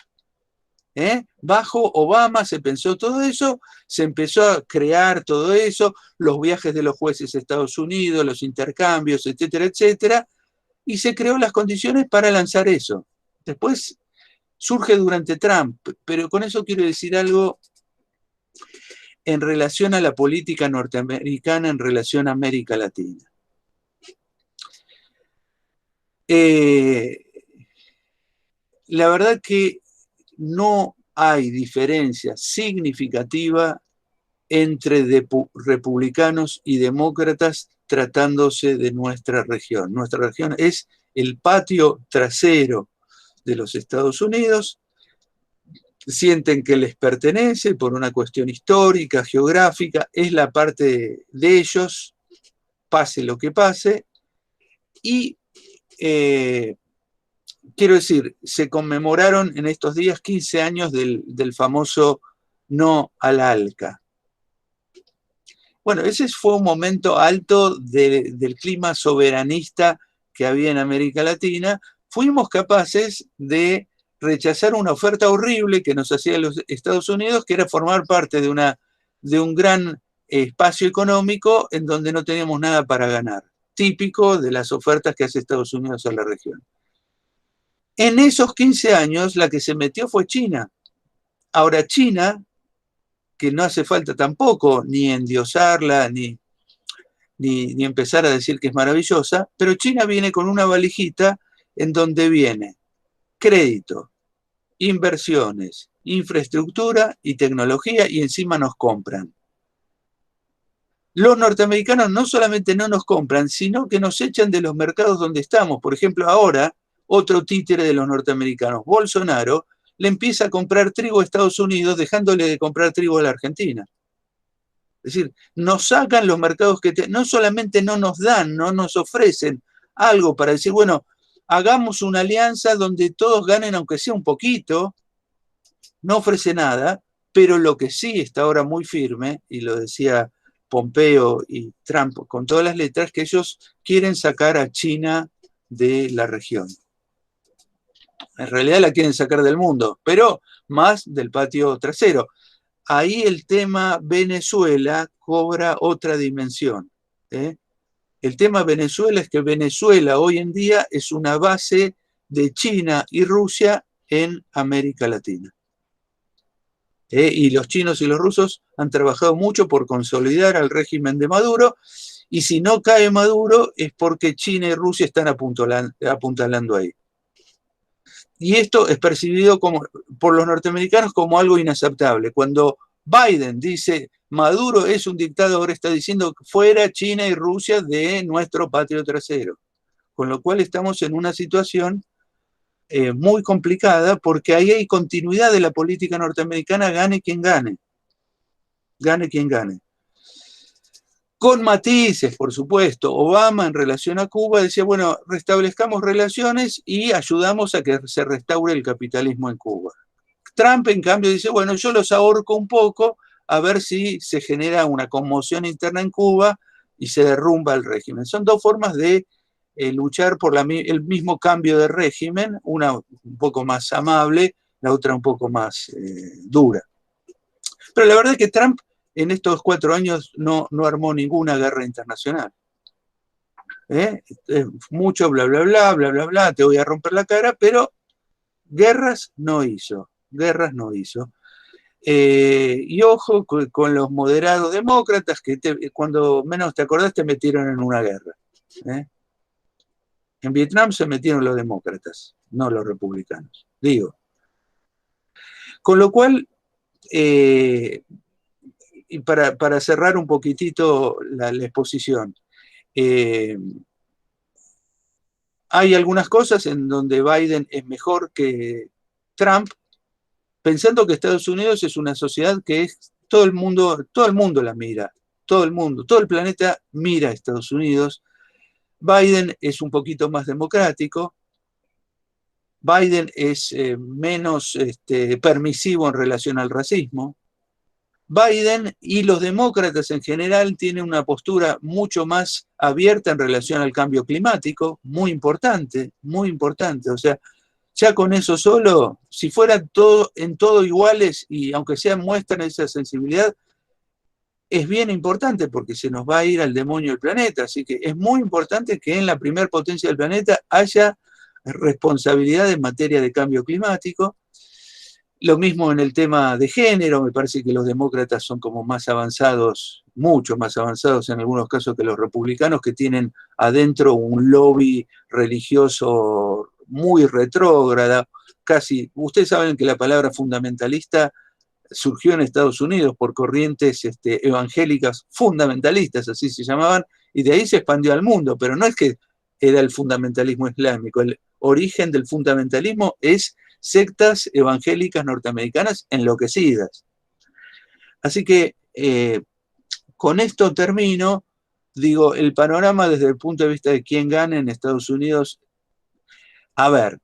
Bajo Obama se pensó todo eso, se empezó a crear todo eso, los viajes de los jueces a Estados Unidos, los intercambios, etcétera, etcétera, y se creó las condiciones para lanzar eso. Después surge durante Trump, pero con eso quiero decir algo en relación a la política norteamericana, en relación a América Latina. La verdad que no hay diferencia significativa entre republicanos y demócratas tratándose de nuestra región. Nuestra región es el patio trasero de los Estados Unidos, sienten que les pertenece por una cuestión histórica, geográfica, es la parte de ellos, pase lo que pase, y quiero decir, se conmemoraron en estos días 15 años del famoso no al ALCA. Bueno, ese fue un momento alto del clima soberanista que había en América Latina. Fuimos capaces de rechazar una oferta horrible que nos hacía los Estados Unidos, que era formar parte de un gran espacio económico en donde no teníamos nada para ganar, típico de las ofertas que hace Estados Unidos a la región. En esos 15 años, la que se metió fue China. Ahora, China, que no hace falta tampoco ni endiosarla, ni empezar a decir que es maravillosa, pero China viene con una valijita en donde viene crédito, inversiones, infraestructura y tecnología, y encima nos compran. Los norteamericanos no solamente no nos compran, sino que nos echan de los mercados donde estamos. Por ejemplo, ahora, otro títere de los norteamericanos, Bolsonaro, le empieza a comprar trigo a Estados Unidos, dejándole de comprar trigo a la Argentina. Es decir, nos sacan los mercados que no solamente no nos dan, no nos ofrecen algo para decir, bueno, hagamos una alianza donde todos ganen aunque sea un poquito, no ofrece nada, pero lo que sí está ahora muy firme, y lo decía Pompeo y Trump con todas las letras, que ellos quieren sacar a China de la región. En realidad la quieren sacar del mundo, pero más del patio trasero. Ahí el tema Venezuela cobra otra dimensión. El tema Venezuela es que Venezuela hoy en día es una base de China y Rusia en América Latina. Y los chinos y los rusos han trabajado mucho por consolidar al régimen de Maduro, y si no cae Maduro es porque China y Rusia están apuntalando ahí. Y esto es percibido por los norteamericanos como algo inaceptable. Cuando Biden dice Maduro es un dictador, está diciendo fuera China y Rusia de nuestro patio trasero. Con lo cual estamos en una situación muy complicada, porque ahí hay continuidad de la política norteamericana, gane quien gane. Gane quien gane. Con matices, por supuesto. Obama, en relación a Cuba, decía, bueno, restablezcamos relaciones y ayudamos a que se restaure el capitalismo en Cuba. Trump, en cambio, dice, bueno, yo los ahorco un poco a ver si se genera una conmoción interna en Cuba y se derrumba el régimen. Son dos formas de luchar por el mismo cambio de régimen, una un poco más amable, la otra un poco más dura. Pero la verdad es que Trump en estos 4 años no armó ninguna guerra internacional. Mucho bla, bla, bla, bla, bla, bla, te voy a romper la cara, pero guerras no hizo, guerras no hizo. Y ojo con los moderados demócratas que cuando menos te acordás te metieron en una guerra. En Vietnam se metieron los demócratas, no los republicanos, digo. Con lo cual, y para cerrar un poquitito la exposición, hay algunas cosas en donde Biden es mejor que Trump, pensando que Estados Unidos es una sociedad que es todo el mundo la mira, todo el planeta mira a Estados Unidos. Biden es un poquito más democrático, Biden es menos permisivo en relación al racismo. Biden y los demócratas en general tienen una postura mucho más abierta en relación al cambio climático, muy importante, muy importante. O sea, ya con eso solo, si fueran en todo iguales y aunque sean muestran esa sensibilidad, es bien importante porque se nos va a ir al demonio el planeta. Así que es muy importante que en la primer potencia del planeta haya responsabilidad en materia de cambio climático. Lo mismo en el tema de género, me parece que los demócratas son como más avanzados, mucho más avanzados en algunos casos que los republicanos, que tienen adentro un lobby religioso muy retrógrada, casi, ustedes saben que la palabra fundamentalista surgió en Estados Unidos por corrientes evangélicas fundamentalistas, así se llamaban, y de ahí se expandió al mundo, pero no es que era el fundamentalismo islámico, el origen del fundamentalismo es sectas evangélicas norteamericanas enloquecidas. Así que con esto termino, digo, el panorama desde el punto de vista de quién gana en Estados Unidos. A ver,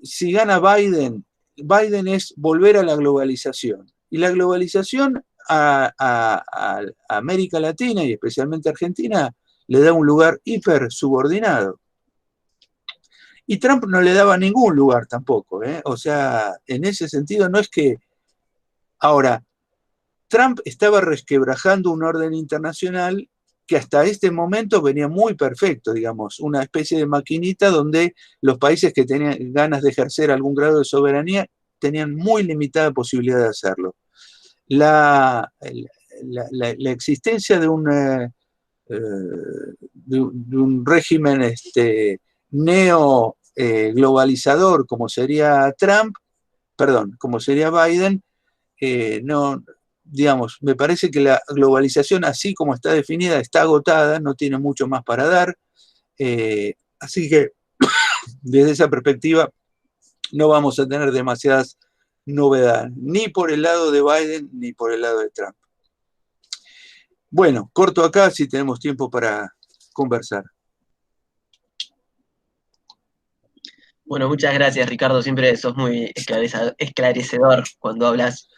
si gana Biden, Biden es volver a la globalización. Y la globalización a América Latina y especialmente a Argentina le da un lugar hiper subordinado. Y Trump no le daba ningún lugar tampoco, ¿eh? O sea, en ese sentido no es que... Ahora, Trump estaba resquebrajando un orden internacional que hasta este momento venía muy perfecto, digamos, una especie de maquinita donde los países que tenían ganas de ejercer algún grado de soberanía tenían muy limitada posibilidad de hacerlo. La existencia de un régimen neo-globalizador como sería Trump, perdón, como sería Biden, no, digamos, me parece que la globalización así como está definida está agotada, no tiene mucho más para dar, así que desde esa perspectiva no vamos a tener demasiadas novedades, ni por el lado de Biden ni por el lado de Trump. Bueno, corto acá si tenemos tiempo para conversar. Bueno, muchas gracias, Ricardo. Siempre sos muy esclarecedor cuando hablas.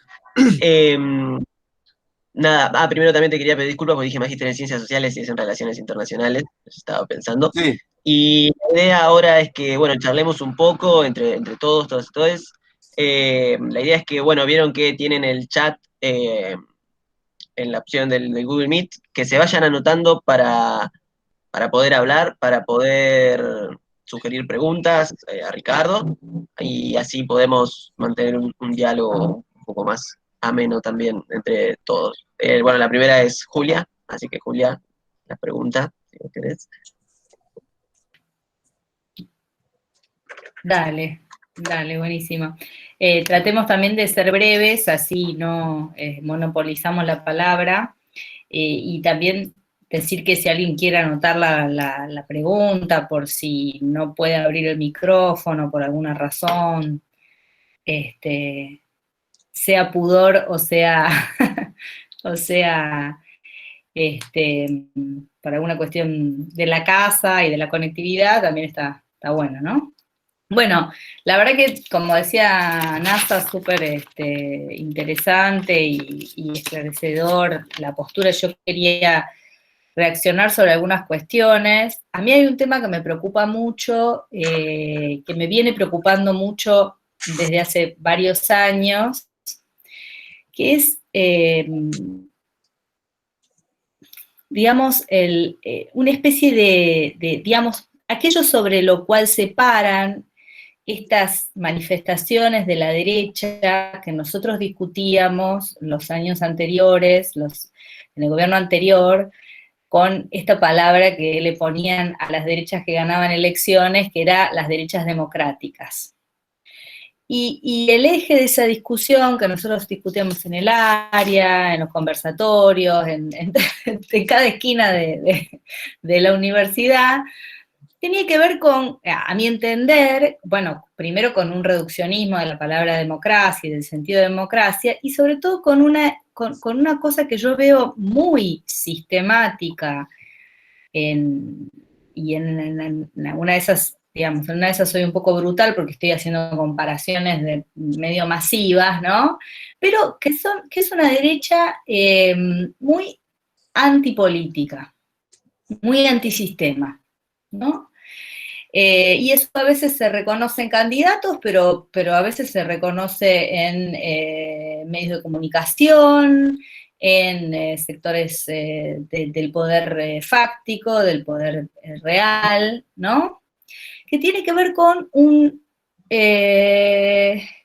Nada, primero también te quería pedir disculpas porque dije magíster en Ciencias Sociales y es en Relaciones Internacionales, eso estaba pensando. Sí. Y la idea ahora es que, bueno, charlemos un poco entre todos, todos y todos. La idea es que, bueno, vieron que tienen el chat en la opción del Google Meet, que se vayan anotando para poder hablar, para poder sugerir preguntas a Ricardo, y así podemos mantener un diálogo un poco más ameno también entre todos. Bueno, la primera es Julia, así que Julia, la pregunta, si lo querés. Dale, buenísimo. Tratemos también de ser breves, así no monopolizamos la palabra, y también decir que si alguien quiere anotar la pregunta por si no puede abrir el micrófono por alguna razón, sea pudor o sea, o sea, por alguna cuestión de la casa y de la conectividad, también está bueno, ¿no? Bueno, la verdad que, como decía NASA, súper interesante y esclarecedor la postura. Yo quería reaccionar sobre algunas cuestiones. A mí hay un tema que me preocupa mucho, que me viene preocupando mucho desde hace varios años, que es, digamos, una especie de, digamos, aquello sobre lo cual se paran estas manifestaciones de la derecha que nosotros discutíamos los años anteriores, en el gobierno anterior, con esta palabra que le ponían a las derechas que ganaban elecciones, que era las derechas democráticas. Y el eje de esa discusión que nosotros discutíamos en el área, en los conversatorios, en cada esquina de la universidad, tenía que ver con, a mi entender, bueno, primero con un reduccionismo de la palabra democracia y del sentido de democracia, y sobre todo con una cosa que yo veo muy sistemática en una de esas, digamos, en una de esas soy un poco brutal porque estoy haciendo comparaciones de medio masivas, ¿no? Pero que es una derecha muy antipolítica, muy antisistema, ¿no? Y eso a veces se reconoce en candidatos, pero a veces se reconoce en medios de comunicación, en sectores del poder fáctico, del poder real, ¿no? Que tiene que ver con un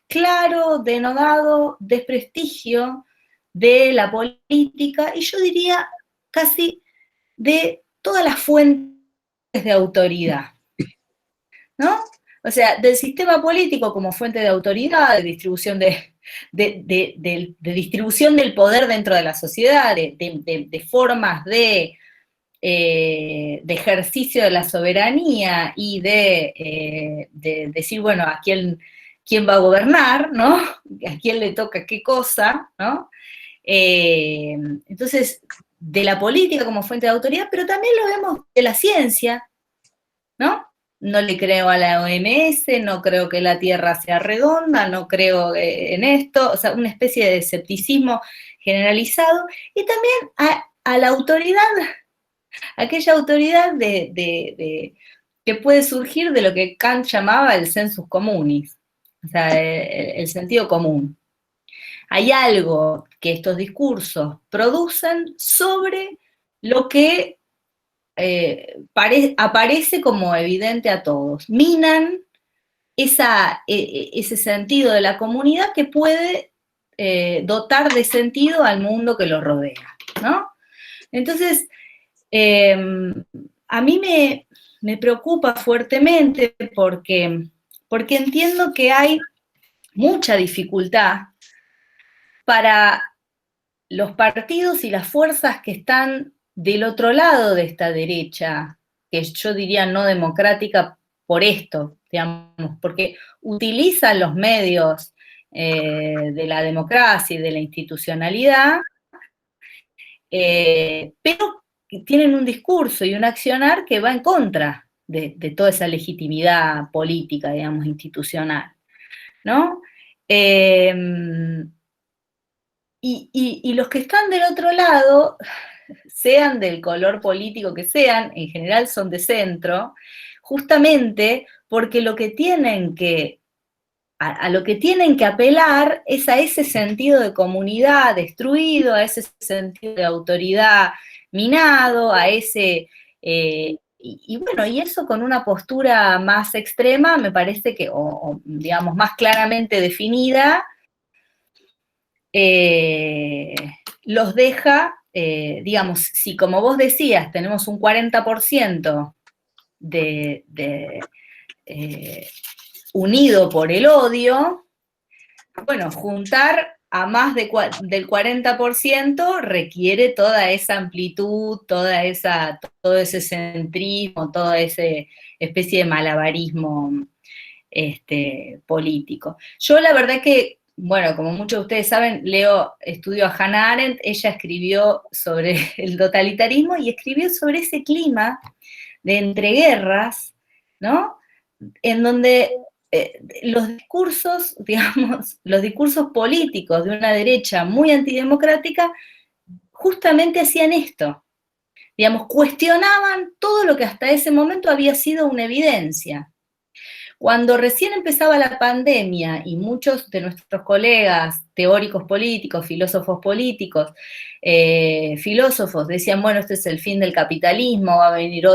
claro, denodado desprestigio de la política, y yo diría casi de todas las fuentes de autoridad, ¿no? O sea, del sistema político como fuente de autoridad, de distribución de distribución del poder dentro de la sociedad, de formas de ejercicio de la soberanía y de decir, bueno, a quién va a gobernar, ¿no? A quién le toca qué cosa, ¿no? Entonces, de la política como fuente de autoridad, pero también lo vemos de la ciencia, ¿no? no le creo a la OMS, no creo que la Tierra sea redonda, no creo en esto, o sea, una especie de escepticismo generalizado, y también a la autoridad, aquella autoridad que puede surgir de lo que Kant llamaba el sensus communis, o sea, el sentido común. Hay algo que estos discursos producen sobre lo que aparece como evidente a todos. Minan ese sentido de la comunidad que puede dotar de sentido al mundo que lo rodea, ¿no? Entonces, a mí me preocupa fuertemente porque entiendo que hay mucha dificultad para los partidos y las fuerzas que están del otro lado de esta derecha, que yo diría no democrática por esto, digamos, porque utilizan los medios de la democracia y de la institucionalidad, pero tienen un discurso y un accionar que va en contra de toda esa legitimidad política, digamos, institucional, ¿no? Y los que están del otro lado, sean del color político que sean, en general son de centro, justamente porque lo que tienen que, a lo que tienen que apelar es a ese sentido de comunidad destruido, a ese sentido de autoridad minado, a ese... y bueno, y eso con una postura más extrema, me parece que, o digamos, más claramente definida, los deja, digamos, si como vos decías, tenemos un 40% unido por el odio, bueno, juntar a más del 40% requiere toda esa amplitud, todo ese centrismo, toda esa especie de malabarismo político. Yo la verdad que, bueno, como muchos de ustedes saben, estudio a Hannah Arendt, ella escribió sobre el totalitarismo y escribió sobre ese clima de entreguerras, ¿no? En donde los discursos, digamos, los discursos políticos de una derecha muy antidemocrática justamente hacían esto, digamos, cuestionaban todo lo que hasta ese momento había sido una evidencia. Cuando recién empezaba la pandemia y muchos de nuestros colegas teóricos políticos, filósofos políticos, filósofos decían, bueno, este es el fin del capitalismo, va a venir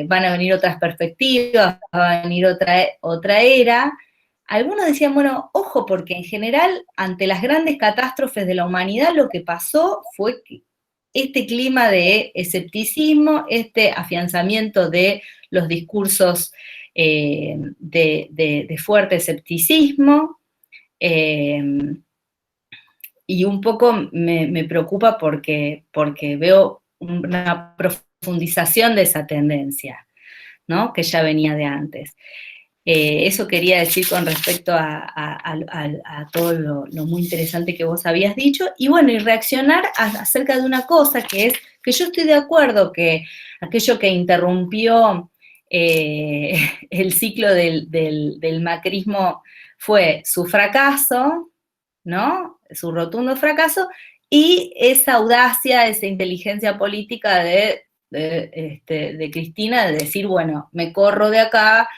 van a venir otras perspectivas, va a venir otra era, algunos decían, bueno, ojo, porque en general, ante las grandes catástrofes de la humanidad, lo que pasó fue que este clima de escepticismo, este afianzamiento de los discursos de fuerte escepticismo, y un poco me preocupa porque veo una profundización de esa tendencia, ¿no? Que ya venía de antes. Eso quería decir con respecto a todo lo muy interesante que vos habías dicho, y bueno, y reaccionar acerca de una cosa que es que yo estoy de acuerdo que aquello que interrumpió el ciclo del macrismo fue su fracaso, ¿no? Su rotundo fracaso, y esa audacia, esa inteligencia política de Cristina de decir, bueno, me corro de acá,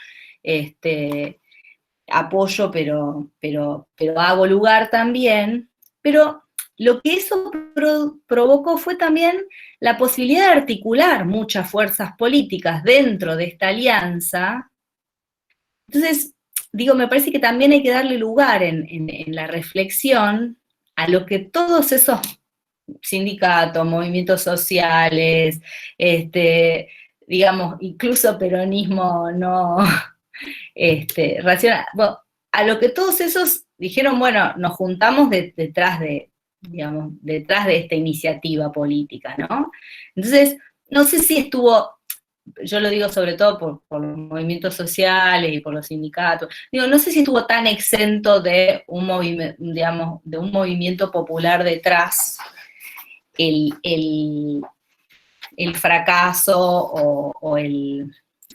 apoyo, pero hago lugar también, pero lo que eso provocó fue también la posibilidad de articular muchas fuerzas políticas dentro de esta alianza. Entonces, digo, me parece que también hay que darle lugar en la reflexión a lo que todos esos sindicatos, movimientos sociales, digamos, incluso peronismo no racional, bueno, a lo que todos esos dijeron, bueno, nos juntamos detrás de esta iniciativa política, ¿no? Entonces, no sé si estuvo, yo lo digo sobre todo por los movimientos sociales y por los sindicatos, digo, no sé si estuvo tan exento de un movimiento, digamos, de un movimiento popular detrás el fracaso o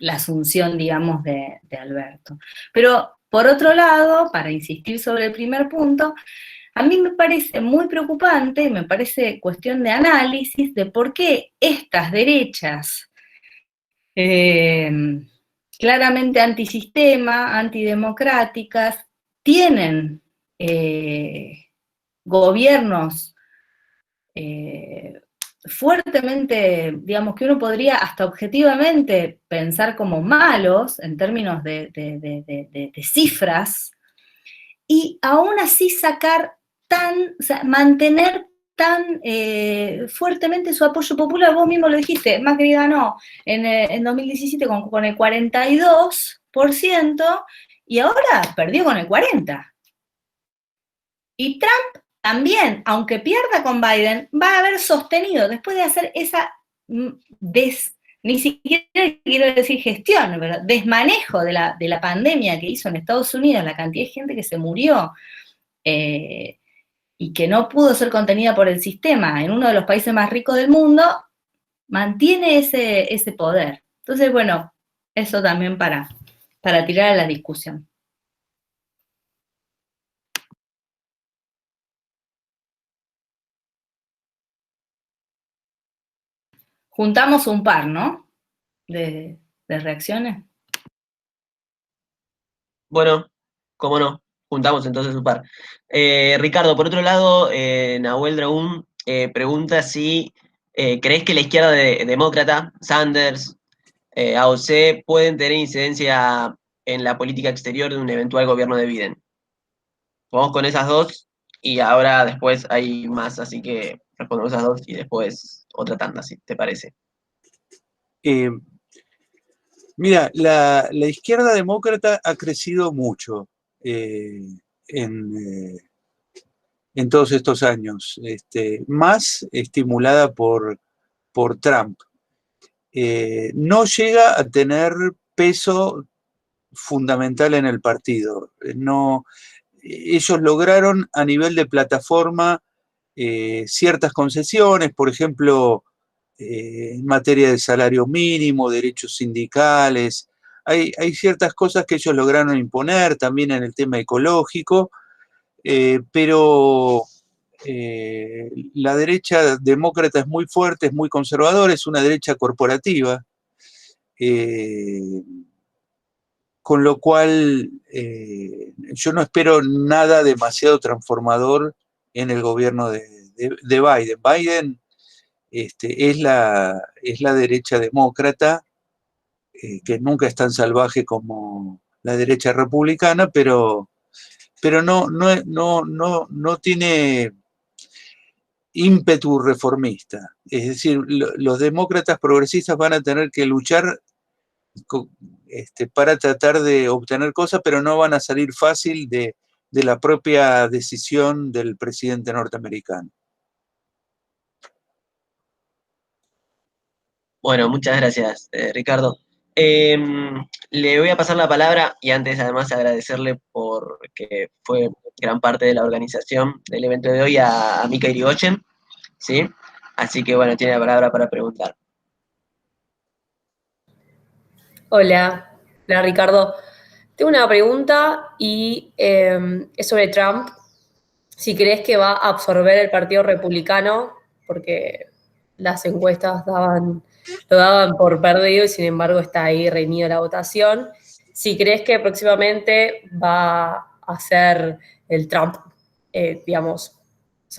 la asunción, digamos, de Alberto. Pero, por otro lado, para insistir sobre el primer punto, a mí me parece muy preocupante, me parece cuestión de análisis de por qué estas derechas claramente antisistema, antidemocráticas, tienen gobiernos fuertemente, digamos, que uno podría hasta objetivamente pensar como malos en términos de cifras, y aún así o sea, mantener tan fuertemente su apoyo popular. Vos mismo lo dijiste, Macri ganó en 2017 con el 42%, y ahora perdió con el 40%. Y Trump también, aunque pierda con Biden, va a haber sostenido, después de hacer esa ni siquiera quiero decir gestión, ¿verdad?, desmanejo de la pandemia que hizo en Estados Unidos, la cantidad de gente que se murió, y que no pudo ser contenida por el sistema en uno de los países más ricos del mundo, mantiene ese poder. Entonces, bueno, eso también para tirar a la discusión. Juntamos un par, ¿no?, de reacciones. Bueno, cómo no, juntamos entonces un par. Ricardo, por otro lado, Nahuel Draún pregunta si crees que la izquierda demócrata, Sanders, AOC, pueden tener incidencia en la política exterior de un eventual gobierno de Biden. Vamos con esas dos y ahora después hay más, así que respondemos esas dos y después otra tanda, si te parece. Mira, la izquierda demócrata ha crecido mucho en todos estos años, más estimulada por Trump. No llega a tener peso fundamental en el partido. No, ellos lograron a nivel de plataforma ciertas concesiones, por ejemplo, en materia de salario mínimo, derechos sindicales. Hay ciertas cosas que ellos lograron imponer también en el tema ecológico, pero la derecha demócrata es muy fuerte, es muy conservadora, es una derecha corporativa, con lo cual yo no espero nada demasiado transformador en el gobierno de Biden. Biden es la derecha demócrata, que nunca es tan salvaje como la derecha republicana, pero no tiene ímpetu reformista. Es decir, los demócratas progresistas van a tener que luchar para tratar de obtener cosas, pero no van a salir fácil de la propia decisión del presidente norteamericano. Bueno, muchas gracias, Ricardo. Le voy a pasar la palabra y antes además agradecerle porque fue gran parte de la organización del evento de hoy a Mika Irigoyen, ¿sí? Así que bueno, tiene la palabra para preguntar. Hola, Ricardo. Tengo una pregunta y es sobre Trump. Si crees que va a absorber el Partido Republicano, porque las encuestas lo daban por perdido y sin embargo está ahí reñida la votación. Si crees que próximamente va a ser el Trump, digamos,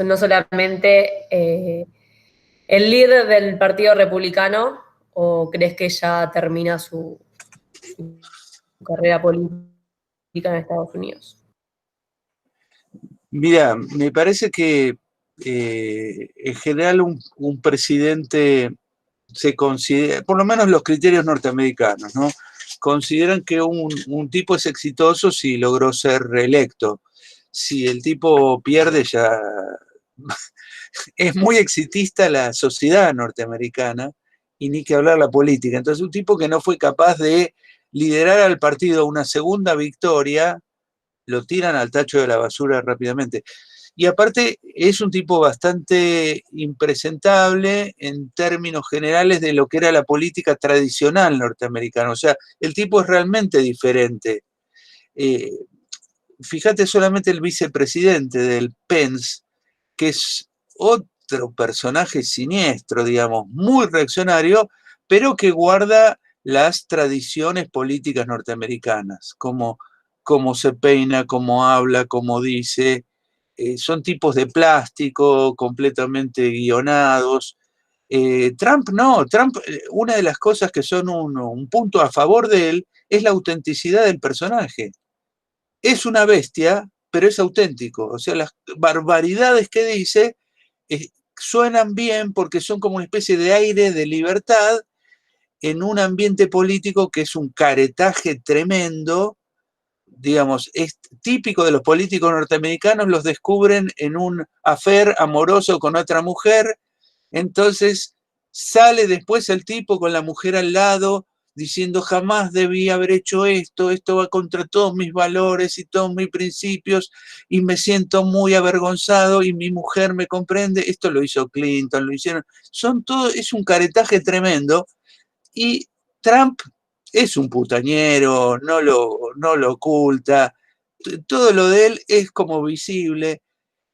no solamente el líder del Partido Republicano, o crees que ya termina su carrera política en Estados Unidos? Mira, me parece que en general un presidente se considera, por lo menos los criterios norteamericanos, ¿no?, consideran que un tipo es exitoso si logró ser reelecto. Si el tipo pierde, ya es muy exitista la sociedad norteamericana y ni que hablar la política. Entonces, un tipo que no fue capaz de liderar al partido a una segunda victoria, lo tiran al tacho de la basura rápidamente. Y aparte es un tipo bastante impresentable en términos generales de lo que era la política tradicional norteamericana. O sea, el tipo es realmente diferente. Fíjate solamente el vicepresidente del Pence, que es otro personaje siniestro, digamos, muy reaccionario, pero que guarda las tradiciones políticas norteamericanas, como se peina, cómo habla, cómo dice. Son tipos de plástico completamente guionados. Trump no, Trump, una de las cosas que son un punto a favor de él es la autenticidad del personaje. Es una bestia, pero es auténtico. O sea, las barbaridades que dice suenan bien porque son como una especie de aire de libertad en un ambiente político que es un caretaje tremendo. Digamos, es típico de los políticos norteamericanos, los descubren en un affair amoroso con otra mujer, entonces sale después el tipo con la mujer al lado diciendo jamás debí haber hecho esto, esto va contra todos mis valores y todos mis principios y me siento muy avergonzado y mi mujer me comprende, esto lo hizo Clinton, lo hicieron, son todo, es un caretaje tremendo y Trump es un putañero, no lo oculta, todo lo de él es como visible,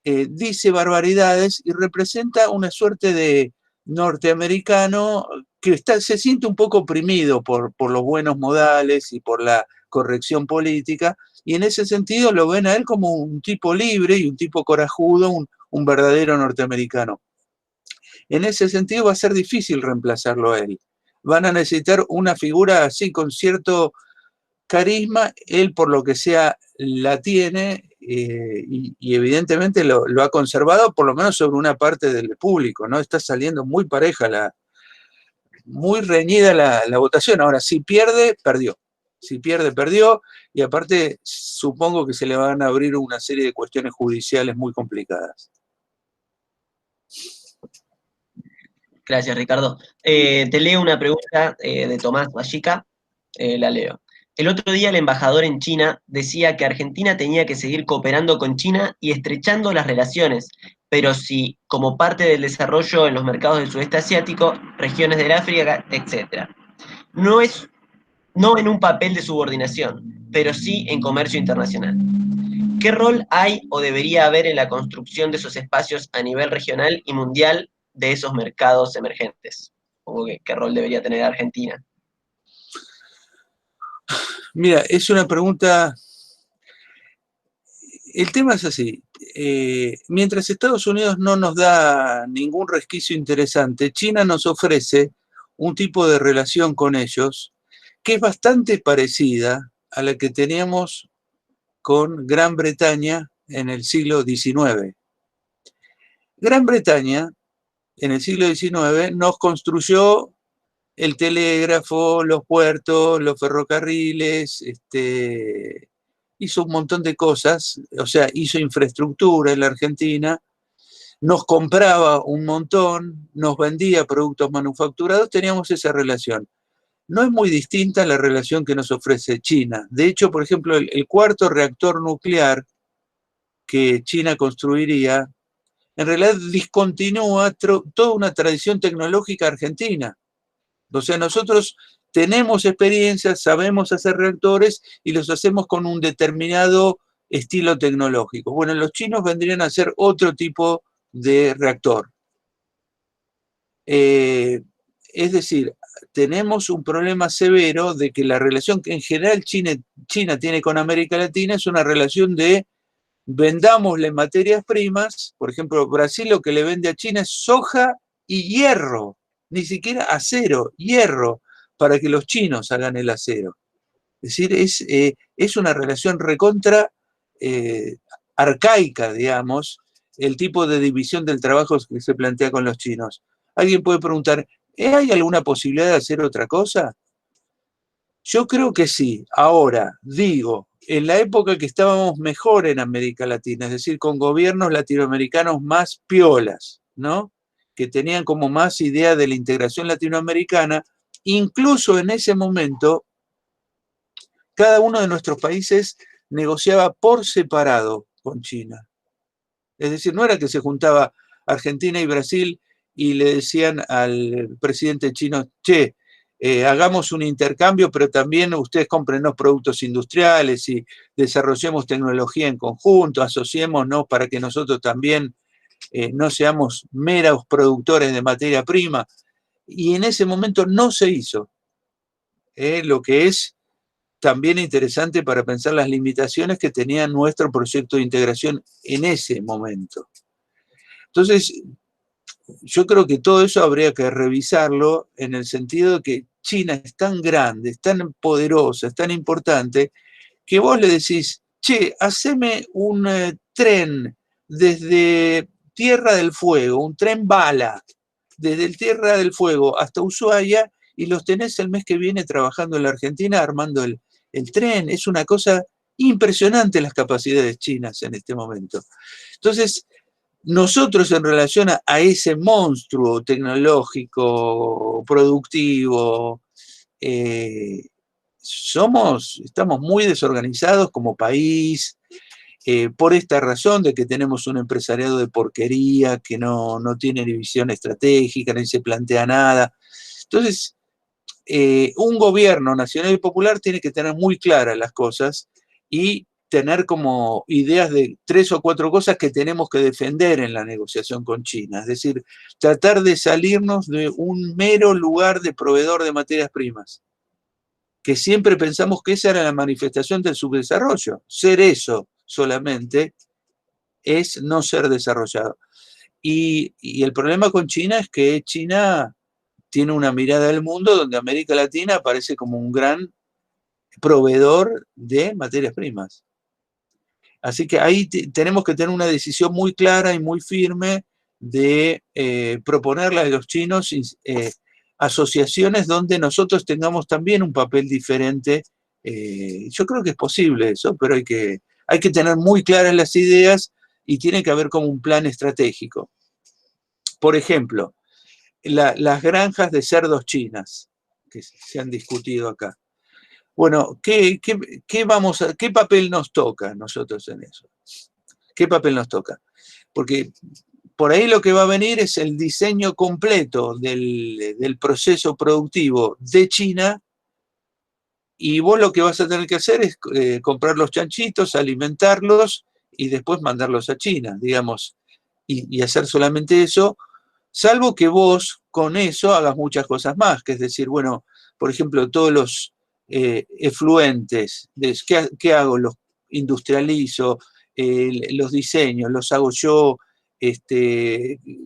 dice barbaridades y representa una suerte de norteamericano que se siente un poco oprimido por los buenos modales y por la corrección política, y en ese sentido lo ven a él como un tipo libre y un tipo corajudo, un verdadero norteamericano. En ese sentido va a ser difícil reemplazarlo a él. Van a necesitar una figura así con cierto carisma, él por lo que sea la tiene y evidentemente lo ha conservado por lo menos sobre una parte del público, ¿no? Está saliendo muy pareja, muy reñida la votación. Ahora, si pierde, perdió. Si pierde, perdió, y aparte supongo que se le van a abrir una serie de cuestiones judiciales muy complicadas. Gracias, Ricardo. Te leo una pregunta de Tomás Vallica, la leo. El otro día el embajador en China decía que Argentina tenía que seguir cooperando con China y estrechando las relaciones, pero sí como parte del desarrollo en los mercados del sudeste asiático, regiones del África, etc. No en un papel de subordinación, pero sí en comercio internacional. ¿Qué rol hay o debería haber en la construcción de esos espacios a nivel regional y mundial de esos mercados emergentes? ¿Qué rol debería tener Argentina? Mira, es una pregunta. El tema es así. Mientras Estados Unidos no nos da ningún resquicio interesante, China nos ofrece un tipo de relación con ellos que es bastante parecida a la que teníamos con Gran Bretaña en el siglo XIX. Gran Bretaña en el siglo XIX nos construyó el telégrafo, los puertos, los ferrocarriles, hizo un montón de cosas, o sea, hizo infraestructura en la Argentina, nos compraba un montón, nos vendía productos manufacturados, teníamos esa relación. No es muy distinta a la relación que nos ofrece China. De hecho, por ejemplo, el cuarto reactor nuclear que China construiría, en realidad discontinúa toda una tradición tecnológica argentina. O sea, nosotros tenemos experiencia, sabemos hacer reactores y los hacemos con un determinado estilo tecnológico. Bueno, los chinos vendrían a hacer otro tipo de reactor. Es decir, tenemos un problema severo de que la relación que en general China tiene con América Latina es una relación de vendamosle materias primas. Por ejemplo, Brasil lo que le vende a China es soja y hierro, ni siquiera acero, hierro, para que los chinos hagan el acero. Es decir, es una relación recontra arcaica, digamos, el tipo de división del trabajo que se plantea con los chinos. Alguien puede preguntar, ¿hay alguna posibilidad de hacer otra cosa? Yo creo que sí. Ahora, digo, en la época que estábamos mejor en América Latina, es decir, con gobiernos latinoamericanos más piolas, ¿no? Que tenían como más idea de la integración latinoamericana, incluso en ese momento, cada uno de nuestros países negociaba por separado con China. Es decir, no era que se juntaba Argentina y Brasil y le decían al presidente chino, che, hagamos un intercambio, pero también ustedes cómprenos productos industriales y desarrollemos tecnología en conjunto, asociémonos para que nosotros también no seamos meros productores de materia prima. Y en ese momento no se hizo, lo que es también interesante para pensar las limitaciones que tenía nuestro proyecto de integración en ese momento. Entonces, yo creo que todo eso habría que revisarlo en el sentido de que China es tan grande, es tan poderosa, es tan importante, que vos le decís, che, haceme un tren desde Tierra del Fuego, un tren bala, desde el Tierra del Fuego hasta Ushuaia, y los tenés el mes que viene trabajando en la Argentina armando el tren. Es una cosa impresionante las capacidades chinas en este momento. Entonces, nosotros en relación a ese monstruo tecnológico, productivo, estamos muy desorganizados como país, por esta razón de que tenemos un empresariado de porquería que no tiene ni visión estratégica, ni se plantea nada. Entonces, un gobierno nacional y popular tiene que tener muy claras las cosas y tener como ideas de 3 o 4 cosas que tenemos que defender en la negociación con China. Es decir, tratar de salirnos de un mero lugar de proveedor de materias primas, que siempre pensamos que esa era la manifestación del subdesarrollo. Ser eso solamente es no ser desarrollado. Y el problema con China es que China tiene una mirada del mundo donde América Latina aparece como un gran proveedor de materias primas. Así que ahí tenemos que tener una decisión muy clara y muy firme de proponerle a los chinos asociaciones donde nosotros tengamos también un papel diferente. Yo creo que es posible eso, pero hay que tener muy claras las ideas y tiene que haber como un plan estratégico. Por ejemplo, las granjas de cerdos chinas, que se han discutido acá. Bueno, ¿qué papel nos toca a nosotros en eso? ¿Qué papel nos toca? Porque por ahí lo que va a venir es el diseño completo del proceso productivo de China, y vos lo que vas a tener que hacer es comprar los chanchitos, alimentarlos y después mandarlos a China, digamos, y hacer solamente eso, salvo que vos con eso hagas muchas cosas más, que es decir, bueno, por ejemplo, todos los efluentes, ¿qué hago? Los industrializo, los diseños, los hago yo,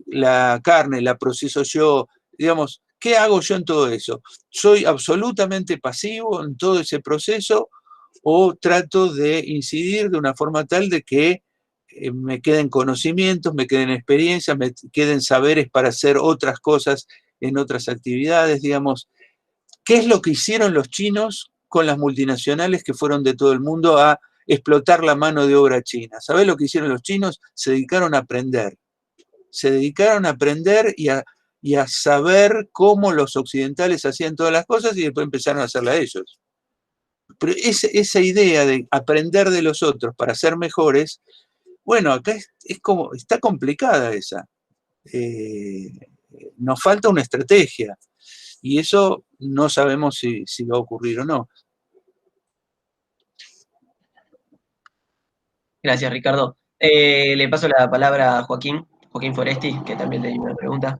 la carne la proceso yo, digamos, ¿qué hago yo en todo eso? ¿Soy absolutamente pasivo en todo ese proceso o trato de incidir de una forma tal de que me queden conocimientos, me queden experiencias, me queden saberes para hacer otras cosas en otras actividades, digamos? ¿Qué es lo que hicieron los chinos con las multinacionales que fueron de todo el mundo a explotar la mano de obra china? ¿Sabés lo que hicieron los chinos? Se dedicaron a aprender. Se dedicaron a aprender y a saber cómo los occidentales hacían todas las cosas y después empezaron a hacerla ellos. Pero esa idea de aprender de los otros para ser mejores, bueno, acá es como, está complicada esa. Nos falta una estrategia. Y eso no sabemos si va a ocurrir o no. Gracias, Ricardo. Le paso la palabra a Joaquín Foresti, que también le dio una pregunta.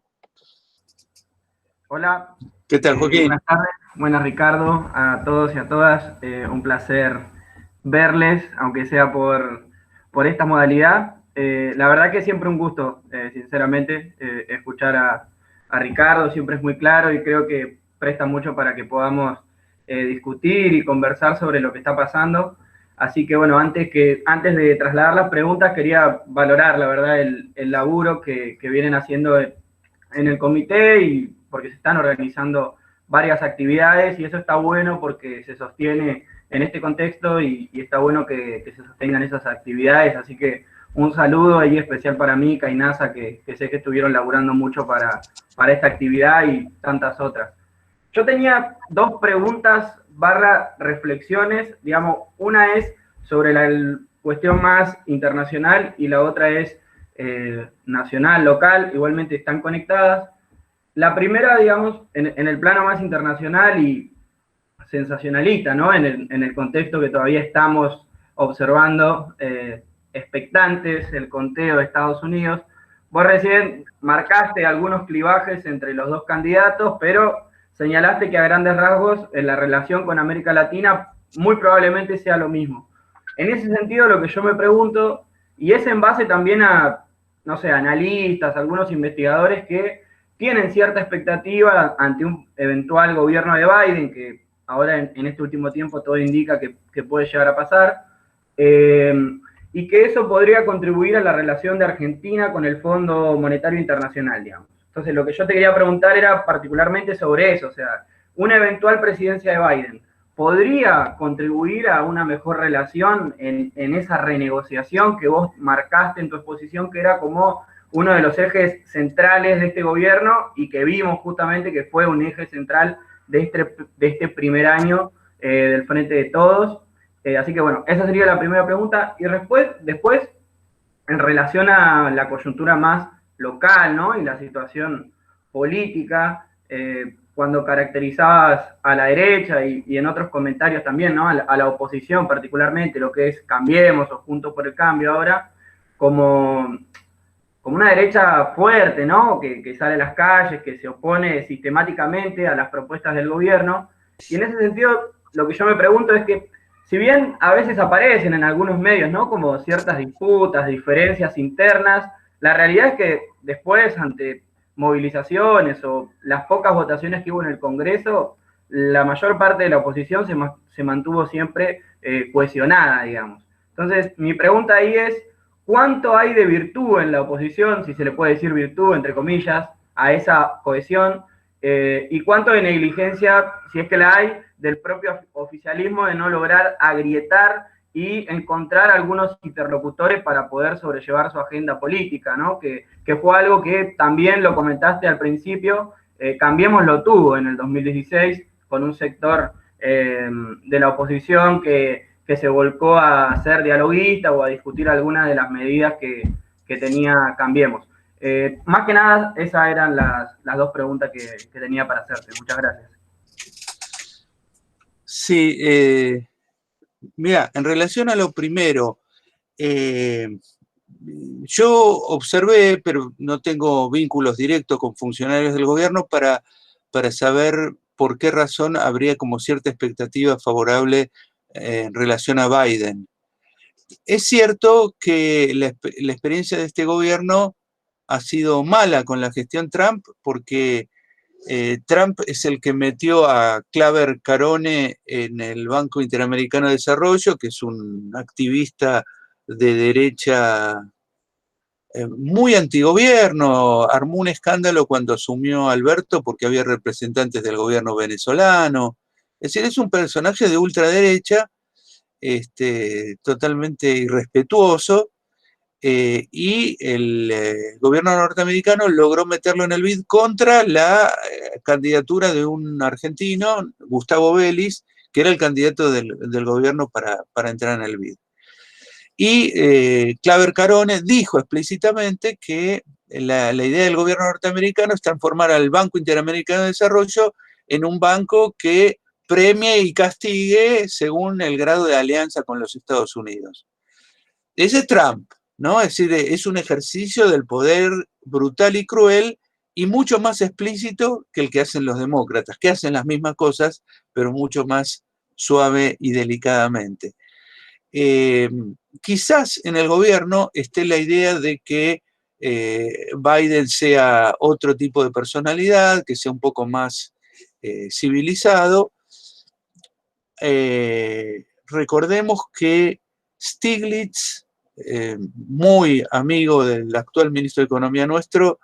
Hola. ¿Qué tal, Joaquín? Buenas tardes. Buenas, Ricardo, a todos y a todas. Un placer verles, aunque sea por esta modalidad. La verdad que siempre un gusto, sinceramente, escuchar a Ricardo. Siempre es muy claro y creo que presta mucho para que podamos discutir y conversar sobre lo que está pasando. Así que, bueno, antes de trasladar las preguntas, quería valorar, la verdad, el laburo que vienen haciendo en el comité, y porque se están organizando varias actividades, y eso está bueno porque se sostiene en este contexto y está bueno que se sostengan esas actividades. Así que un saludo ahí especial para mí, Kainasa, que sé que estuvieron laburando mucho para esta actividad y tantas otras. Yo tenía 2 preguntas / reflexiones, digamos. Una es sobre la cuestión más internacional y la otra es nacional, local, igualmente están conectadas. La primera, digamos, en el plano más internacional y sensacionalista, ¿no? En el contexto que todavía estamos observando, expectantes, el conteo de Estados Unidos. Vos recién marcaste algunos clivajes entre los dos candidatos, pero señalaste que a grandes rasgos en la relación con América Latina muy probablemente sea lo mismo. En ese sentido, lo que yo me pregunto, y es en base también a, no sé, analistas, algunos investigadores que tienen cierta expectativa ante un eventual gobierno de Biden, que ahora en este último tiempo todo indica que puede llegar a pasar, y que eso podría contribuir a la relación de Argentina con el Fondo Monetario Internacional, digamos. Entonces, lo que yo te quería preguntar era particularmente sobre eso, o sea, una eventual presidencia de Biden, ¿podría contribuir a una mejor relación en esa renegociación que vos marcaste en tu exposición, que era como uno de los ejes centrales de este gobierno y que vimos justamente que fue un eje central de este primer año del Frente de Todos? Así que bueno, esa sería la primera pregunta. Y después, en relación a la coyuntura más local, ¿no? Y la situación política, cuando caracterizabas a la derecha y en otros comentarios también, ¿no? A la oposición particularmente, lo que es Cambiemos o Juntos por el Cambio ahora, como una derecha fuerte, ¿no? Que sale a las calles, que se opone sistemáticamente a las propuestas del gobierno. Y en ese sentido, lo que yo me pregunto es que, si bien a veces aparecen en algunos medios, ¿no? Como ciertas disputas, diferencias internas, la realidad es que después, ante movilizaciones o las pocas votaciones que hubo en el Congreso, la mayor parte de la oposición se mantuvo siempre cohesionada, digamos. Entonces, mi pregunta ahí es, ¿cuánto hay de virtud en la oposición, si se le puede decir virtud, entre comillas, a esa cohesión? ¿Y cuánto de negligencia, si es que la hay, del propio oficialismo de no lograr agrietar y encontrar algunos interlocutores para poder sobrellevar su agenda política, ¿no? Que fue algo que también lo comentaste al principio, Cambiemos lo tuvo en el 2016 con un sector de la oposición que se volcó a ser dialoguista o a discutir algunas de las medidas que tenía Cambiemos. Más que nada, esas eran las dos preguntas que tenía para hacerte. Muchas gracias. Sí, mira, en relación a lo primero, yo observé, pero no tengo vínculos directos con funcionarios del gobierno para saber por qué razón habría como cierta expectativa favorable en relación a Biden. Es cierto que la experiencia de este gobierno ha sido mala con la gestión Trump, porque Trump es el que metió a Claver Carone en el Banco Interamericano de Desarrollo, que es un activista de derecha muy antigobierno. Armó un escándalo cuando asumió Alberto porque había representantes del gobierno venezolano. Es decir, es un personaje de ultraderecha, totalmente irrespetuoso, y el gobierno norteamericano logró meterlo en el BID contra la candidatura de un argentino, Gustavo Vélez, que era el candidato del gobierno para entrar en el BID. Y Claver Carone dijo explícitamente que la idea del gobierno norteamericano es transformar al Banco Interamericano de Desarrollo en un banco que premie y castigue según el grado de alianza con los Estados Unidos. Ese es Trump, ¿no? Es decir, es un ejercicio del poder brutal y cruel y mucho más explícito que el que hacen los demócratas, que hacen las mismas cosas, pero mucho más suave y delicadamente. Quizás en el gobierno esté la idea de que Biden sea otro tipo de personalidad, que sea un poco más civilizado. Recordemos que Stiglitz, muy amigo del actual ministro de Economía nuestro,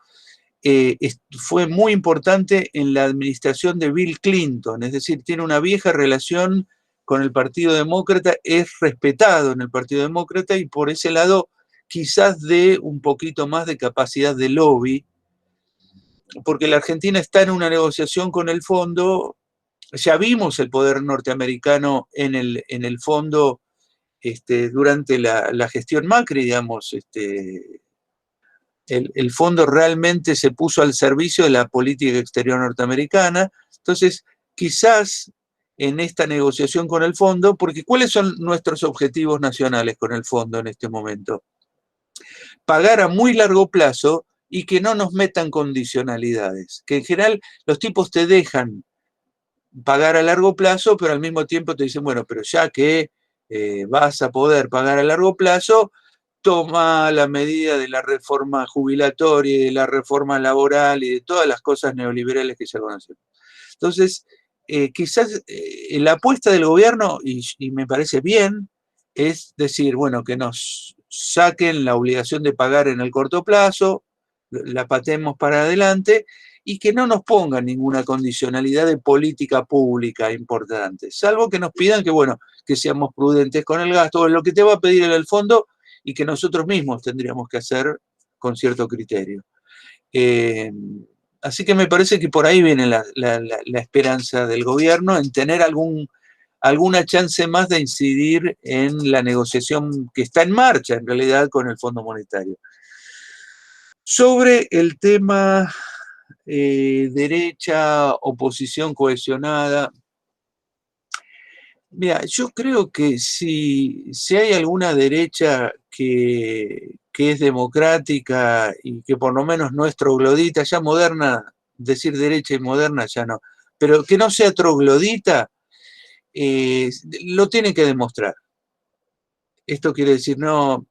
fue muy importante en la administración de Bill Clinton, es decir, tiene una vieja relación con el Partido Demócrata, es respetado en el Partido Demócrata y por ese lado quizás dé un poquito más de capacidad de lobby, porque la Argentina está en una negociación con el fondo. Ya vimos el poder norteamericano en el fondo durante la gestión Macri, digamos, el fondo realmente se puso al servicio de la política exterior norteamericana. Entonces, quizás en esta negociación con el fondo, porque ¿cuáles son nuestros objetivos nacionales con el fondo en este momento? Pagar a muy largo plazo y que no nos metan condicionalidades, que en general los tipos te dejan pagar a largo plazo, pero al mismo tiempo te dicen, bueno, pero ya que vas a poder pagar a largo plazo, toma la medida de la reforma jubilatoria y de la reforma laboral y de todas las cosas neoliberales que ya conocemos. Entonces, quizás la apuesta del gobierno, y me parece bien, es decir, bueno, que nos saquen la obligación de pagar en el corto plazo, la patemos para adelante, y que no nos pongan ninguna condicionalidad de política pública importante, salvo que nos pidan que, bueno, que seamos prudentes con el gasto, o lo que te va a pedir el fondo, y que nosotros mismos tendríamos que hacer con cierto criterio. Así que me parece que por ahí viene la esperanza del gobierno en tener alguna chance más de incidir en la negociación que está en marcha, en realidad, con el Fondo Monetario. Sobre el tema derecha, oposición cohesionada, mira, yo creo que si hay alguna derecha que es democrática y que por lo menos no es troglodita, ya moderna, decir derecha y moderna ya no, pero que no sea troglodita, lo tiene que demostrar. Esto quiere decir, no,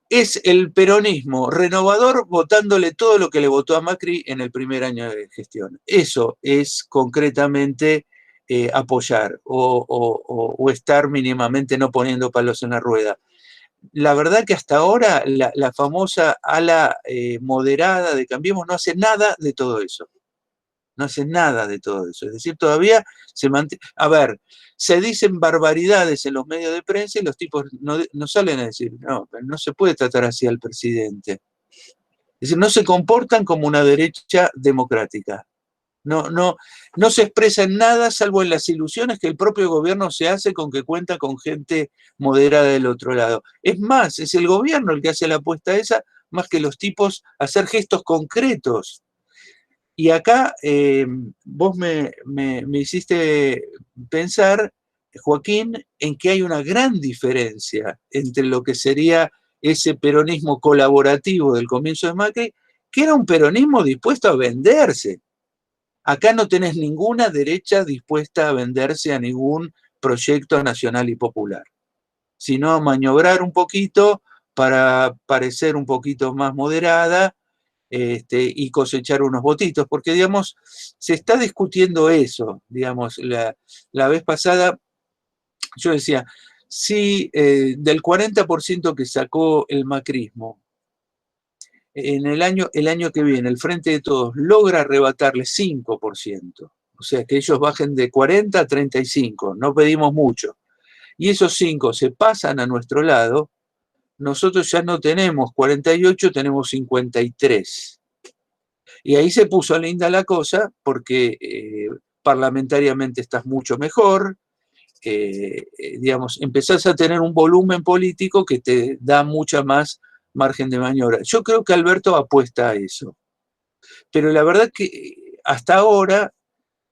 es el peronismo renovador votándole todo lo que le votó a Macri en el primer año de gestión. Eso es concretamente apoyar o estar mínimamente no poniendo palos en la rueda. La verdad que hasta ahora la famosa ala moderada de Cambiemos no hace nada de todo eso. No hace nada de todo eso. Es decir, todavía se mantiene. A ver, se dicen barbaridades en los medios de prensa y los tipos no salen a decir, no, no se puede tratar así al presidente. Es decir, no se comportan como una derecha democrática. No se expresa en nada salvo en las ilusiones que el propio gobierno se hace con que cuenta con gente moderada del otro lado. Es más, es el gobierno el que hace la apuesta esa, más que los tipos hacer gestos concretos. Y acá vos me hiciste pensar, Joaquín, en que hay una gran diferencia entre lo que sería ese peronismo colaborativo del comienzo de Macri, que era un peronismo dispuesto a venderse. Acá no tenés ninguna derecha dispuesta a venderse a ningún proyecto nacional y popular, sino a maniobrar un poquito para parecer un poquito más moderada y cosechar unos votitos, porque, digamos, se está discutiendo eso, digamos, la vez pasada yo decía, si del 40% que sacó el macrismo, en el año que viene, el Frente de Todos logra arrebatarle 5%, o sea, que ellos bajen de 40 a 35, no pedimos mucho, y esos 5 se pasan a nuestro lado, nosotros ya no tenemos 48, tenemos 53. Y ahí se puso linda la cosa porque parlamentariamente estás mucho mejor, digamos, empezás a tener un volumen político que te da mucha más margen de maniobra. Yo creo que Alberto apuesta a eso. Pero la verdad que hasta ahora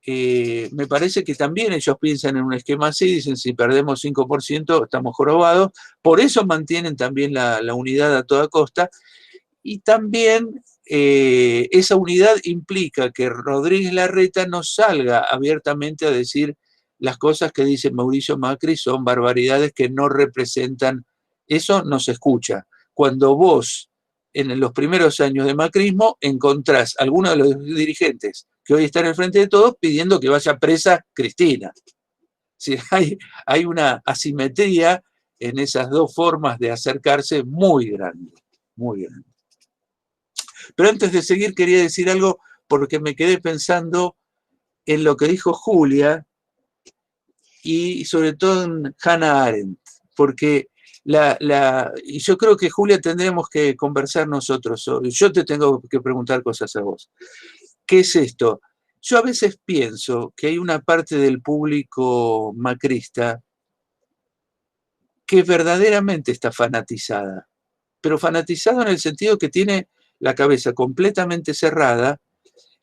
me parece que también ellos piensan en un esquema así, dicen si perdemos 5% estamos jorobados, por eso mantienen también la unidad a toda costa y también esa unidad implica que Rodríguez Larreta no salga abiertamente a decir las cosas que dice Mauricio Macri son barbaridades que no representan, eso no se escucha. Cuando vos, en los primeros años de macrismo, encontrás a algunos de los dirigentes que hoy están en el Frente de Todos pidiendo que vaya presa Cristina. Sí, hay una asimetría en esas dos formas de acercarse muy grande, muy grande. Pero antes de seguir quería decir algo porque me quedé pensando en lo que dijo Julia y sobre todo en Hannah Arendt, porque y yo creo que Julia tendremos que conversar nosotros, yo te tengo que preguntar cosas a vos. ¿Qué es esto? Yo a veces pienso que hay una parte del público macrista que verdaderamente está fanatizada. pero fanatizado en el sentido que tiene la cabeza completamente cerrada,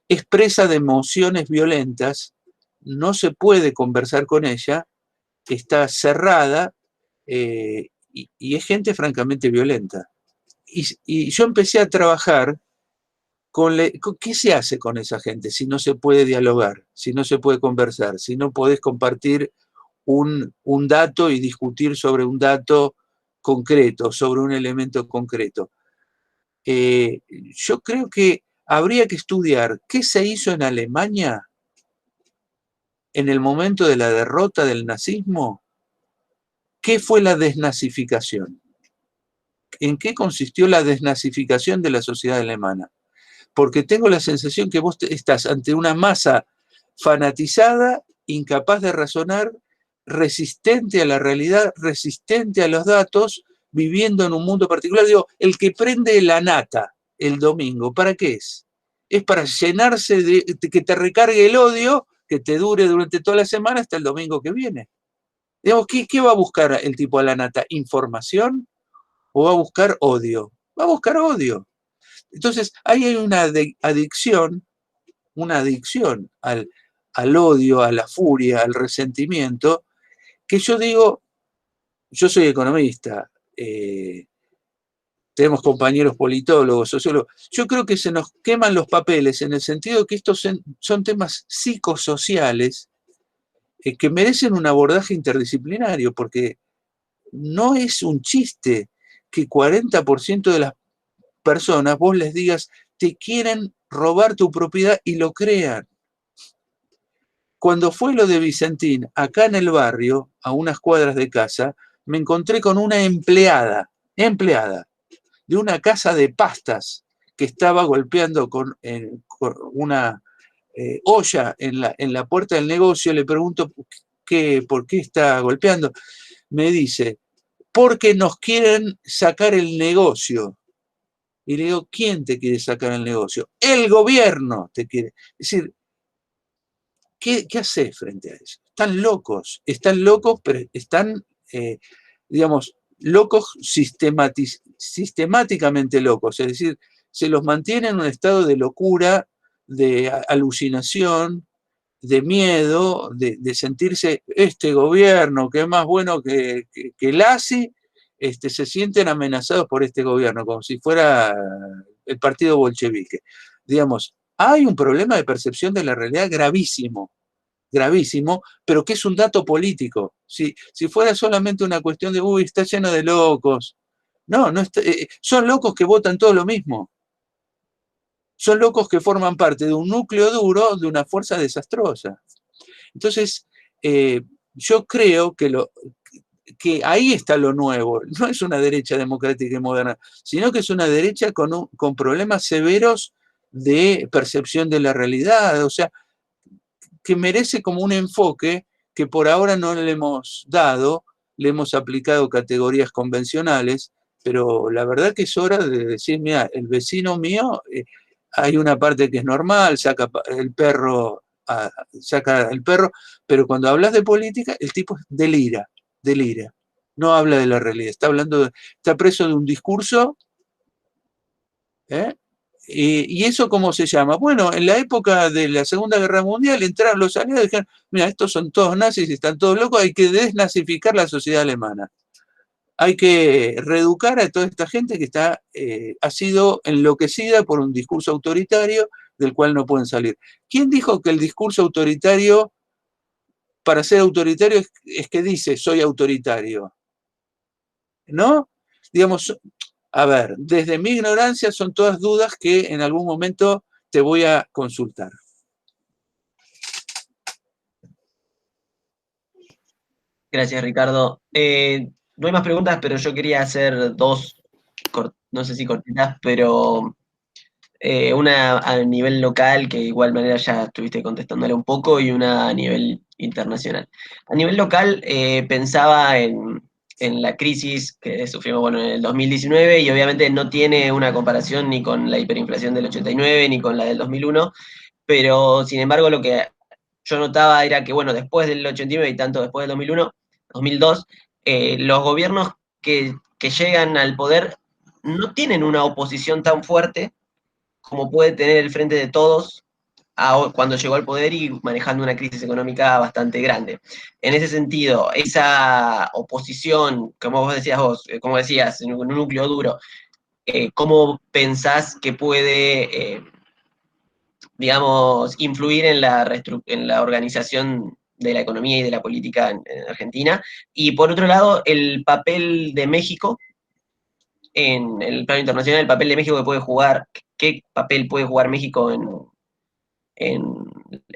es presa de emociones violentas, no se puede conversar con ella, está cerrada y es gente francamente violenta. Y yo empecé a trabajar ¿qué se hace con esa gente si no se puede dialogar, si no se puede conversar, si no podés compartir un dato y discutir sobre un dato concreto, sobre un elemento concreto? Yo creo que habría que estudiar qué se hizo en Alemania en el momento de la derrota del nazismo. ¿Qué fue la desnazificación? ¿En qué consistió la desnazificación de la sociedad alemana? Porque tengo la sensación que vos estás ante una masa fanatizada, incapaz de razonar, resistente a la realidad, resistente a los datos, viviendo en un mundo particular. Digo, el que prende la nata el domingo, ¿para qué es? Es para llenarse que te recargue el odio, que te dure durante toda la semana hasta el domingo que viene. Digamos, ¿qué va a buscar el tipo a la nata? ¿Información o va a buscar odio? Va a buscar odio. Entonces, ahí hay una adicción al odio, a la furia, al resentimiento, que yo digo, yo soy economista, tenemos compañeros politólogos, sociólogos, yo creo que se nos queman los papeles en el sentido que estos son temas psicosociales que merecen un abordaje interdisciplinario, porque no es un chiste que 40% de las personas vos les digas te quieren robar tu propiedad y lo crean. Cuando fue lo de Vicentín, acá en el barrio, a unas cuadras de casa, me encontré con una empleada de una casa de pastas que estaba golpeando con una olla en la puerta del negocio. Le pregunto por qué está golpeando. Me dice, porque nos quieren sacar el negocio. Y le digo, ¿quién te quiere sacar el negocio? El gobierno te quiere. Es decir, ¿qué haces frente a eso? Están locos, pero están, digamos, locos sistemáticamente locos. Es decir, se los mantiene en un estado de locura, de alucinación, de miedo, de sentirse este gobierno que es más bueno que el ASI, se sienten amenazados por este gobierno, como si fuera el partido bolchevique. Digamos, hay un problema de percepción de la realidad gravísimo, pero que es un dato político. Si fuera solamente una cuestión de, uy, está lleno de locos. No, son locos que votan todo lo mismo. Son locos que forman parte de un núcleo duro de una fuerza desastrosa. Entonces, yo creo que ahí está lo nuevo. No es una derecha democrática y moderna, sino que es una derecha con problemas severos de percepción de la realidad. O sea, que merece como un enfoque que por ahora no le hemos dado, le hemos aplicado categorías convencionales, pero la verdad que es hora de decir, mira, el vecino mío, hay una parte que es normal, saca el perro, pero cuando hablas de política, el tipo delira, no habla de la realidad, está preso de un discurso, ¿eh? ¿Y eso cómo se llama? Bueno, en la época de la Segunda Guerra Mundial entraron los aliados y dijeron, mira, estos son todos nazis y están todos locos, hay que desnazificar la sociedad alemana. Hay que reeducar a toda esta gente que ha sido enloquecida por un discurso autoritario del cual no pueden salir. ¿Quién dijo que el discurso autoritario, para ser autoritario, es que dice soy autoritario? ¿No? Digamos, a ver, desde mi ignorancia son todas dudas que en algún momento te voy a consultar. Gracias, Ricardo. No hay más preguntas, pero yo quería hacer dos, no sé si cortitas, pero una a nivel local, que de igual manera ya estuviste contestándole un poco, y una a nivel internacional. A nivel local, pensaba en la crisis que sufrimos, bueno, en el 2019, y obviamente no tiene una comparación ni con la hiperinflación del 89 ni con la del 2001, pero sin embargo lo que yo notaba era que, bueno, después del 89 y tanto después del 2002, los gobiernos que llegan al poder no tienen una oposición tan fuerte como puede tener el Frente de Todos cuando llegó al poder y manejando una crisis económica bastante grande. En ese sentido, esa oposición, como vos decías como decías, en un núcleo duro, ¿cómo pensás que puede, digamos, influir en la organización de la economía y de la política en Argentina? Y por otro lado, el papel de México en el plano internacional, el papel de México que puede jugar, qué papel puede jugar México en, en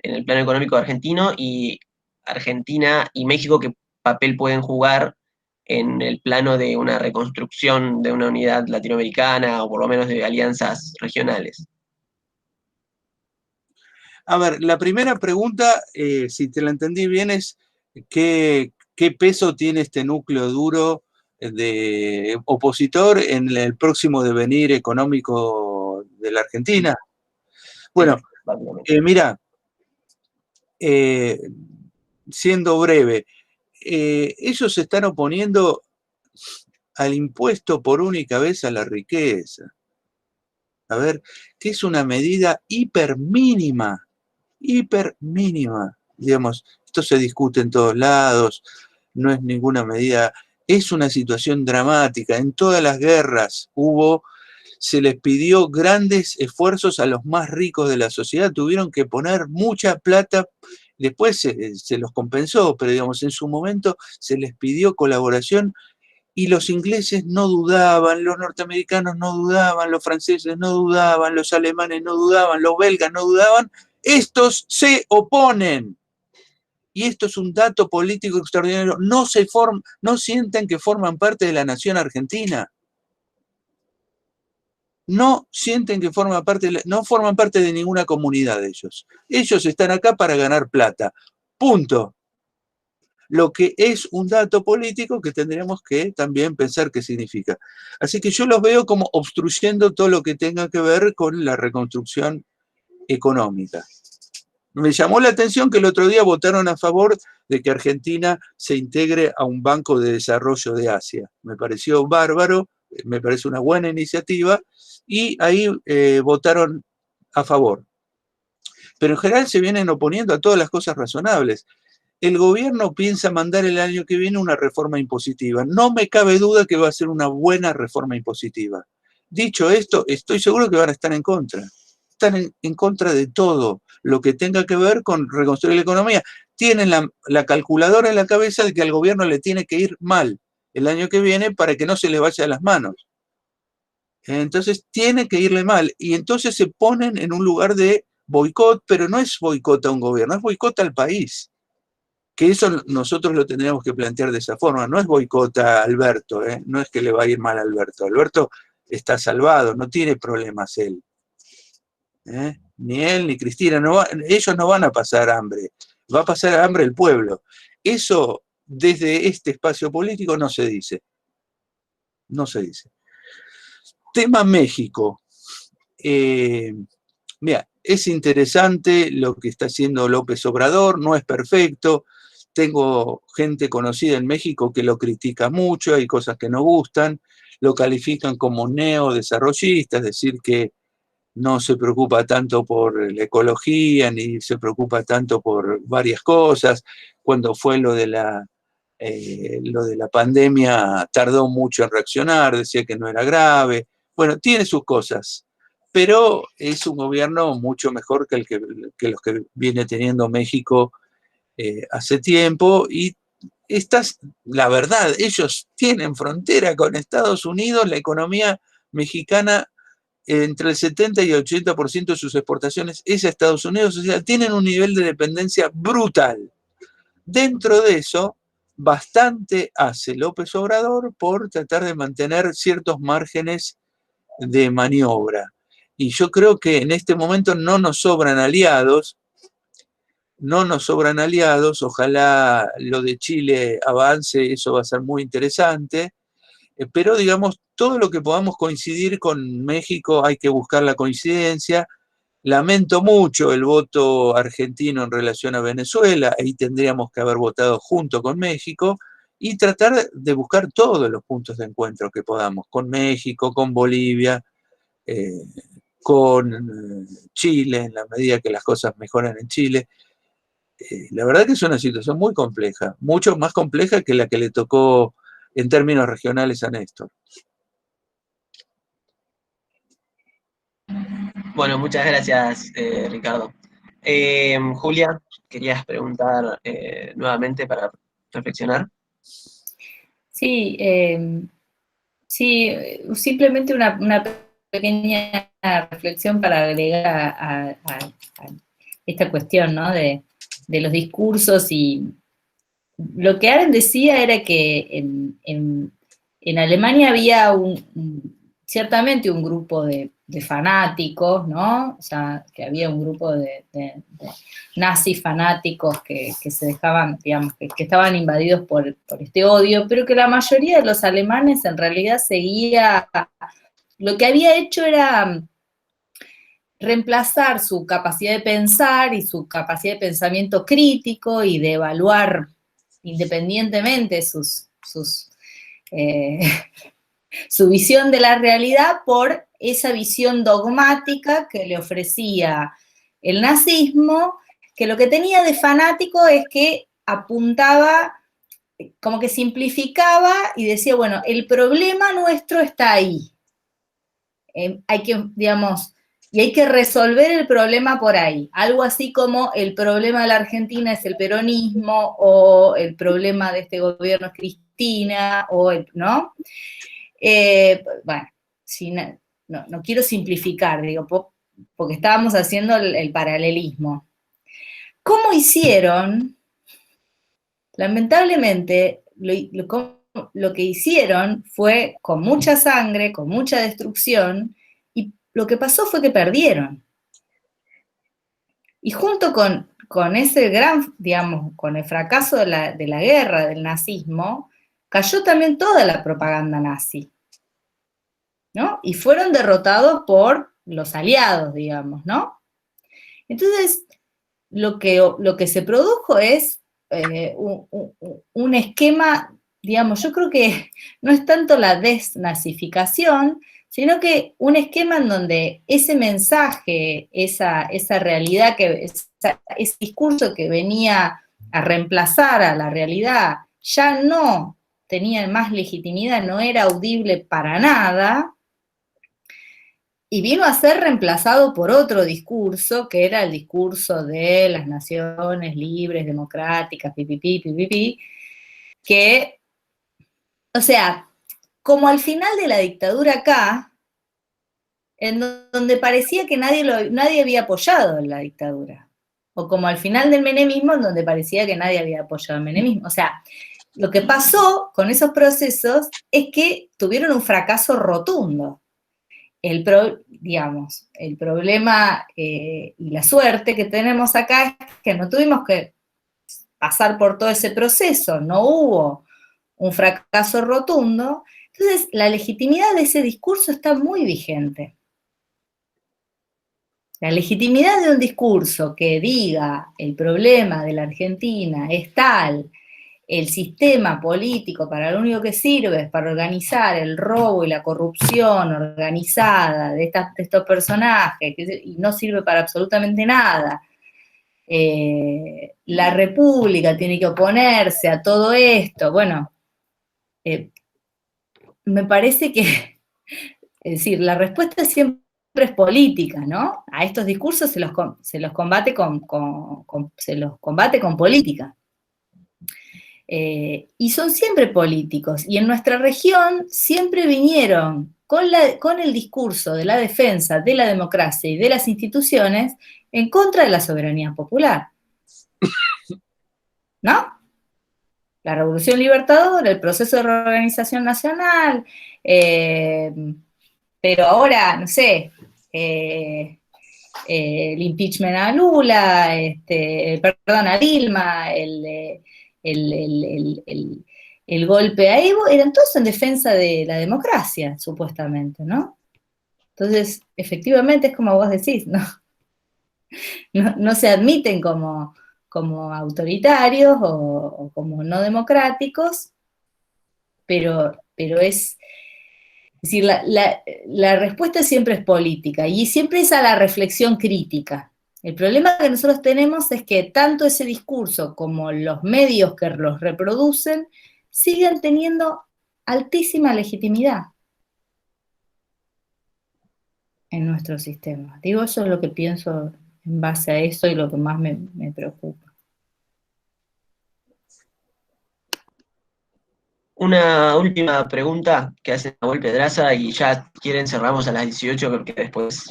el plano económico argentino, y Argentina y México qué papel pueden jugar en el plano de una reconstrucción de una unidad latinoamericana o por lo menos de alianzas regionales. A ver, la primera pregunta, si te la entendí bien, es ¿qué peso tiene este núcleo duro de opositor en el próximo devenir económico de la Argentina? Bueno, mira, siendo breve, ellos se están oponiendo al impuesto por única vez a la riqueza. A ver, que es una medida hiper mínima, digamos, esto se discute en todos lados, no es ninguna medida, es una situación dramática, en todas las guerras se les pidió grandes esfuerzos a los más ricos de la sociedad, tuvieron que poner mucha plata, después se los compensó, pero digamos, en su momento se les pidió colaboración y los ingleses no dudaban, los norteamericanos no dudaban, los franceses no dudaban, los alemanes no dudaban, los belgas no dudaban, estos se oponen. Y esto es un dato político extraordinario. No sienten que forman parte de la nación argentina. No sienten que no forman parte de ninguna comunidad de ellos. Ellos están acá para ganar plata. Punto. Lo que es un dato político que tendríamos que también pensar qué significa. Así que yo los veo como obstruyendo todo lo que tenga que ver con la reconstrucción económica. Me llamó la atención que el otro día votaron a favor de que Argentina se integre a un Banco de Desarrollo de Asia. Me pareció bárbaro, me parece una buena iniciativa, y ahí votaron a favor. Pero en general se vienen oponiendo a todas las cosas razonables. El gobierno piensa mandar el año que viene una reforma impositiva. No me cabe duda que va a ser una buena reforma impositiva. Dicho esto, estoy seguro que van a estar en contra. Están en contra de todo lo que tenga que ver con reconstruir la economía. Tienen la calculadora en la cabeza de que al gobierno le tiene que ir mal el año que viene para que no se le vaya de las manos. Entonces tiene que irle mal. Y entonces se ponen en un lugar de boicot, pero no es boicot a un gobierno, es boicot al país. Que eso nosotros lo tendríamos que plantear de esa forma. No es boicot a Alberto, no es que le va a ir mal a Alberto. Alberto está salvado, no tiene problemas él. Ni él ni Cristina. Ellos no van a pasar hambre. Va a pasar hambre el pueblo. Eso desde este espacio político no se dice. No se dice. Tema México. Mira, es interesante lo que está haciendo López Obrador, no es perfecto. Tengo gente conocida en México que lo critica mucho, hay cosas que no gustan, lo califican como neodesarrollista, es decir, que no se preocupa tanto por la ecología, ni se preocupa tanto por varias cosas. Cuando fue lo de la pandemia tardó mucho en reaccionar, decía que no era grave. Bueno, tiene sus cosas, pero es un gobierno mucho mejor que los que viene teniendo México hace tiempo, y la verdad, ellos tienen frontera con Estados Unidos, la economía mexicana entre el 70 y el 80% de sus exportaciones es a Estados Unidos, o sea, tienen un nivel de dependencia brutal. Dentro de eso, bastante hace López Obrador por tratar de mantener ciertos márgenes de maniobra. Y yo creo que en este momento no nos sobran aliados, ojalá lo de Chile avance, eso va a ser muy interesante, pero digamos, todo lo que podamos coincidir con México hay que buscar la coincidencia. Lamento mucho el voto argentino en relación a Venezuela, ahí tendríamos que haber votado junto con México, y tratar de buscar todos los puntos de encuentro que podamos, con México, con Bolivia, con Chile, en la medida que las cosas mejoran en Chile. La verdad que es una situación muy compleja, mucho más compleja que la que le tocó en términos regionales a Néstor. Bueno, muchas gracias, Ricardo. Julia, querías preguntar nuevamente para reflexionar. Sí, sí, simplemente una pequeña reflexión para agregar a esta cuestión, ¿no? de los discursos, y lo que Arendt decía era que en Alemania había ciertamente un grupo de fanáticos, ¿no? O sea, que había un grupo de nazis fanáticos que se dejaban, digamos, que estaban invadidos por este odio, pero que la mayoría de los alemanes en realidad seguía, lo que había hecho era reemplazar su capacidad de pensar y su capacidad de pensamiento crítico y de evaluar independientemente su visión de la realidad por esa visión dogmática que le ofrecía el nazismo, que lo que tenía de fanático es que apuntaba, como que simplificaba y decía, bueno, el problema nuestro está ahí. Hay que, digamos, y hay que resolver el problema por ahí. Algo así como el problema de la Argentina es el peronismo, o el problema de este gobierno es Cristina, ¿no? Bueno, si no quiero simplificar, digo, porque estábamos haciendo el paralelismo. ¿Cómo hicieron? Lamentablemente, lo que hicieron fue con mucha sangre, con mucha destrucción, y lo que pasó fue que perdieron. Y junto con ese gran, digamos, con el fracaso de la guerra, del nazismo, cayó también toda la propaganda nazi, ¿no? Y fueron derrotados por los aliados, digamos, ¿no? Entonces, lo que se produjo es un esquema, digamos, yo creo que no es tanto la desnazificación, sino que un esquema en donde ese mensaje, esa realidad, ese discurso que venía a reemplazar a la realidad, ya no tenía más legitimidad, no era audible para nada, y vino a ser reemplazado por otro discurso, que era el discurso de las naciones libres, democráticas, pipipi, que, o sea, como al final de la dictadura acá, en donde parecía que nadie había apoyado la dictadura, o como al final del menemismo, en donde parecía que nadie había apoyado el menemismo. O sea, lo que pasó con esos procesos es que tuvieron un fracaso rotundo. El problema y la suerte que tenemos acá es que no tuvimos que pasar por todo ese proceso, no hubo un fracaso rotundo, entonces la legitimidad de ese discurso está muy vigente. La legitimidad de un discurso que diga el problema de la Argentina es tal, el sistema político para lo único que sirve es para organizar el robo y la corrupción organizada de estos personajes, y no sirve para absolutamente nada. La República tiene que oponerse a todo esto. Bueno, me parece que, es decir, la respuesta siempre es política, ¿no? A estos discursos se los combate con política. Y son siempre políticos, y en nuestra región siempre vinieron con el discurso de la defensa de la democracia y de las instituciones en contra de la soberanía popular, ¿no? La Revolución Libertadora, el proceso de reorganización nacional, pero ahora, no sé, el impeachment a Lula, perdón, a Dilma, el golpe a Evo, eran todos en defensa de la democracia, supuestamente, ¿no? Entonces, efectivamente, es como vos decís, no se admiten como autoritarios o como no democráticos, pero es decir, la respuesta siempre es política y siempre es a la reflexión crítica. El problema que nosotros tenemos es que tanto ese discurso como los medios que los reproducen siguen teniendo altísima legitimidad en nuestro sistema. Digo, eso es lo que pienso en base a eso y lo que más me preocupa. Una última pregunta que hace Nahuel Pedraza, y ya quieren cerramos a las 18 porque después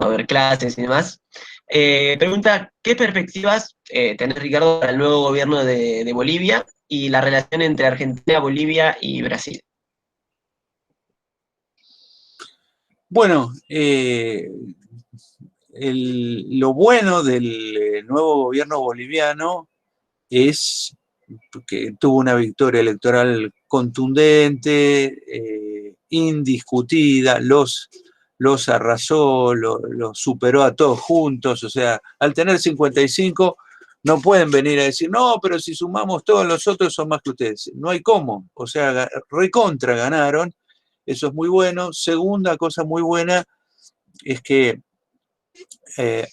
va a haber clases y demás. Pregunta, ¿qué perspectivas tenés, Ricardo, para el nuevo gobierno de Bolivia y la relación entre Argentina, Bolivia y Brasil? Bueno, lo bueno del nuevo gobierno boliviano es que tuvo una victoria electoral contundente, indiscutida, los arrasó, los superó a todos juntos, o sea, al tener 55 no pueden venir a decir, no, pero si sumamos todos los otros son más que ustedes. No hay cómo, o sea, recontra ganaron, eso es muy bueno. Segunda cosa muy buena es que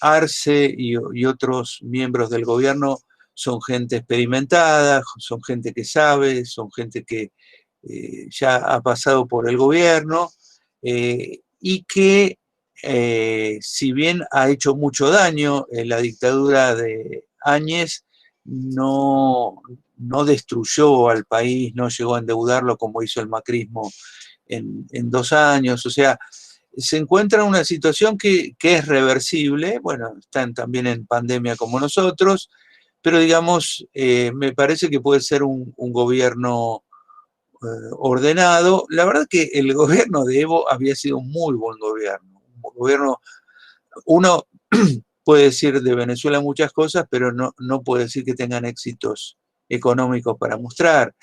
Arce y otros miembros del gobierno son gente experimentada, son gente que sabe, son gente que ya ha pasado por el gobierno y que si bien ha hecho mucho daño en la dictadura de Áñez, no destruyó al país, no llegó a endeudarlo como hizo el macrismo en 2 años, o sea, se encuentra en una situación que es reversible, bueno, están también en pandemia como nosotros, pero digamos, me parece que puede ser un gobierno ordenado. La verdad que el gobierno de Evo había sido un muy buen gobierno. Un gobierno, uno puede decir de Venezuela muchas cosas, pero no puede decir que tengan éxitos económicos para mostrar.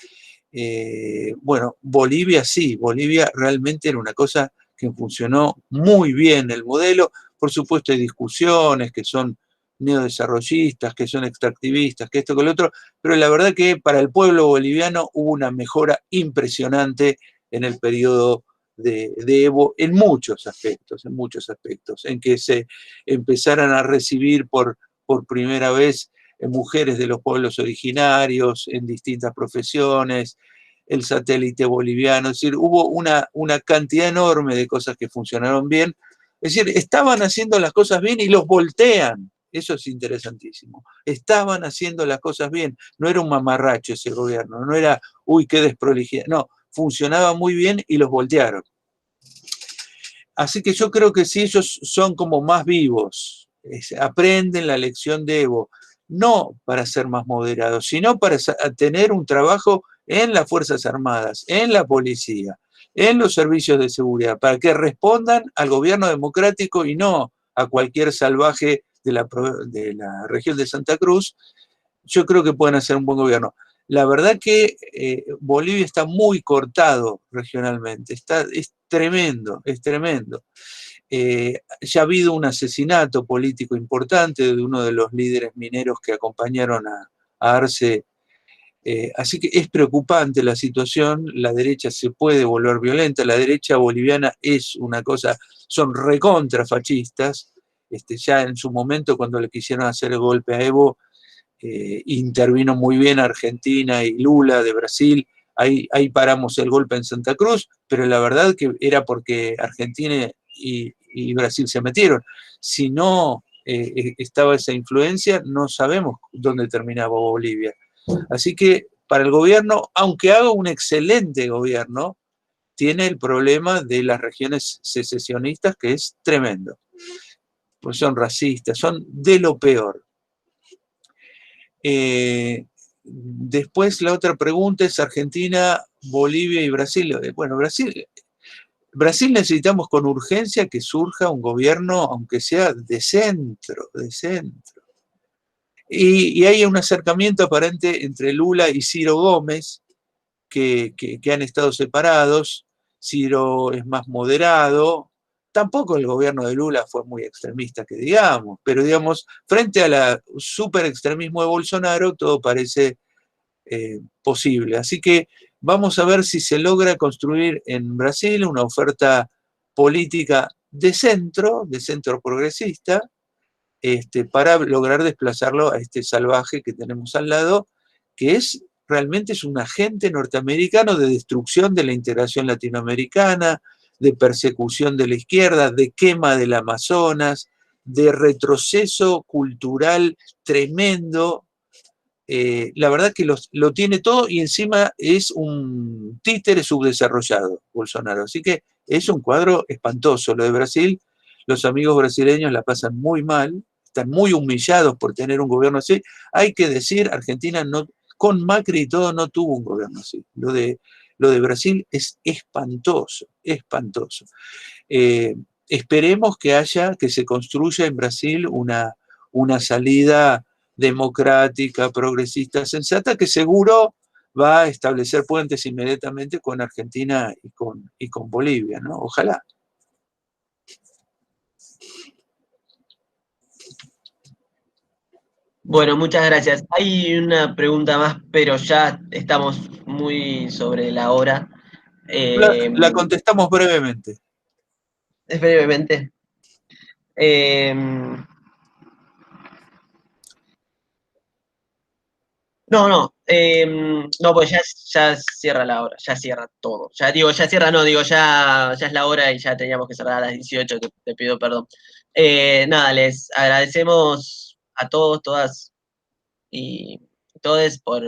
Bueno, Bolivia sí, Bolivia realmente era una cosa que funcionó muy bien el modelo. Por supuesto hay discusiones que son neodesarrollistas, que son extractivistas, que esto, que lo otro, pero la verdad que para el pueblo boliviano hubo una mejora impresionante en el periodo de Evo en muchos aspectos, en que se empezaran a recibir por primera vez mujeres de los pueblos originarios en distintas profesiones, el satélite boliviano, es decir, hubo una cantidad enorme de cosas que funcionaron bien, es decir, estaban haciendo las cosas bien y los voltean, eso es interesantísimo, estaban haciendo las cosas bien, no era un mamarracho ese gobierno, no era, uy, qué desprolijidad, no, funcionaba muy bien y los voltearon. Así que yo creo que sí, ellos son como más vivos, aprenden la lección de Evo, no para ser más moderados, sino para tener un trabajo en las Fuerzas Armadas, en la policía, en los servicios de seguridad, para que respondan al gobierno democrático y no a cualquier salvaje de la región de Santa Cruz. Yo creo que pueden hacer un buen gobierno. La verdad que Bolivia está muy cortado regionalmente, es tremendo, es tremendo. Ya ha habido un asesinato político importante de uno de los líderes mineros que acompañaron a Arce, así que es preocupante la situación, la derecha se puede volver violenta, la derecha boliviana es una cosa, son recontrafascistas, ya en su momento cuando le quisieron hacer el golpe a Evo, intervino muy bien Argentina y Lula de Brasil, ahí paramos el golpe en Santa Cruz, pero la verdad que era porque Argentina y Brasil se metieron. Si no estaba esa influencia, no sabemos dónde terminaba Bolivia. Así que para el gobierno, aunque haga un excelente gobierno, tiene el problema de las regiones secesionistas, que es tremendo. Pues son racistas, son de lo peor. Después la otra pregunta es Argentina, Bolivia y Brasil. Bueno, Brasil necesitamos con urgencia que surja un gobierno, aunque sea de centro. Y hay un acercamiento aparente entre Lula y Ciro Gómez, que han estado separados. Ciro es más moderado. Tampoco el gobierno de Lula fue muy extremista, que digamos, pero digamos, frente a la super extremismo de Bolsonaro, todo parece posible. Así que Vamos a ver si se logra construir en Brasil una oferta política de centro progresista, para lograr desplazarlo a este salvaje que tenemos al lado, que realmente es un agente norteamericano de destrucción de la integración latinoamericana, de persecución de la izquierda, de quema del Amazonas, de retroceso cultural tremendo. La verdad que lo tiene todo y encima es un títere subdesarrollado, Bolsonaro. Así que es un cuadro espantoso lo de Brasil. Los amigos brasileños la pasan muy mal, están muy humillados por tener un gobierno así. Hay que decir, Argentina con Macri y todo no tuvo un gobierno así. Lo de Brasil es espantoso, espantoso. Esperemos que se construya en Brasil una salida democrática, progresista, sensata, que seguro va a establecer puentes inmediatamente con Argentina y con Bolivia, ¿no? Ojalá. Bueno, muchas gracias. Hay una pregunta más, pero ya estamos muy sobre la hora. La contestamos brevemente. Es brevemente. No, pues ya cierra la hora, ya cierra todo. Ya cierra, no, ya es la hora y ya teníamos que cerrar a las 18, te pido perdón. Nada, les agradecemos a todos, todas y todos por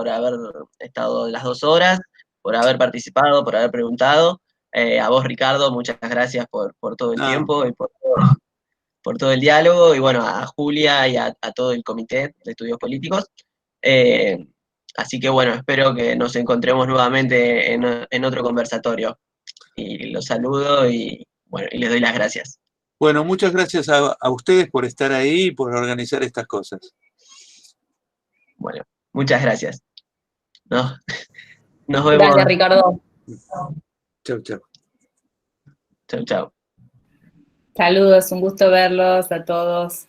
haber estado las 2 horas, por haber participado, por haber preguntado. A vos, Ricardo, muchas gracias por todo el tiempo y por todo el diálogo, y bueno, a Julia y a todo el comité de estudios políticos. Así que bueno, espero que nos encontremos nuevamente en otro conversatorio. Y los saludo y bueno, y les doy las gracias. Bueno, muchas gracias a ustedes por estar ahí y por organizar estas cosas. Bueno, muchas gracias. Nos vemos. Gracias, Ricardo. Chau, chau. Chau, chau. Saludos, un gusto verlos a todos.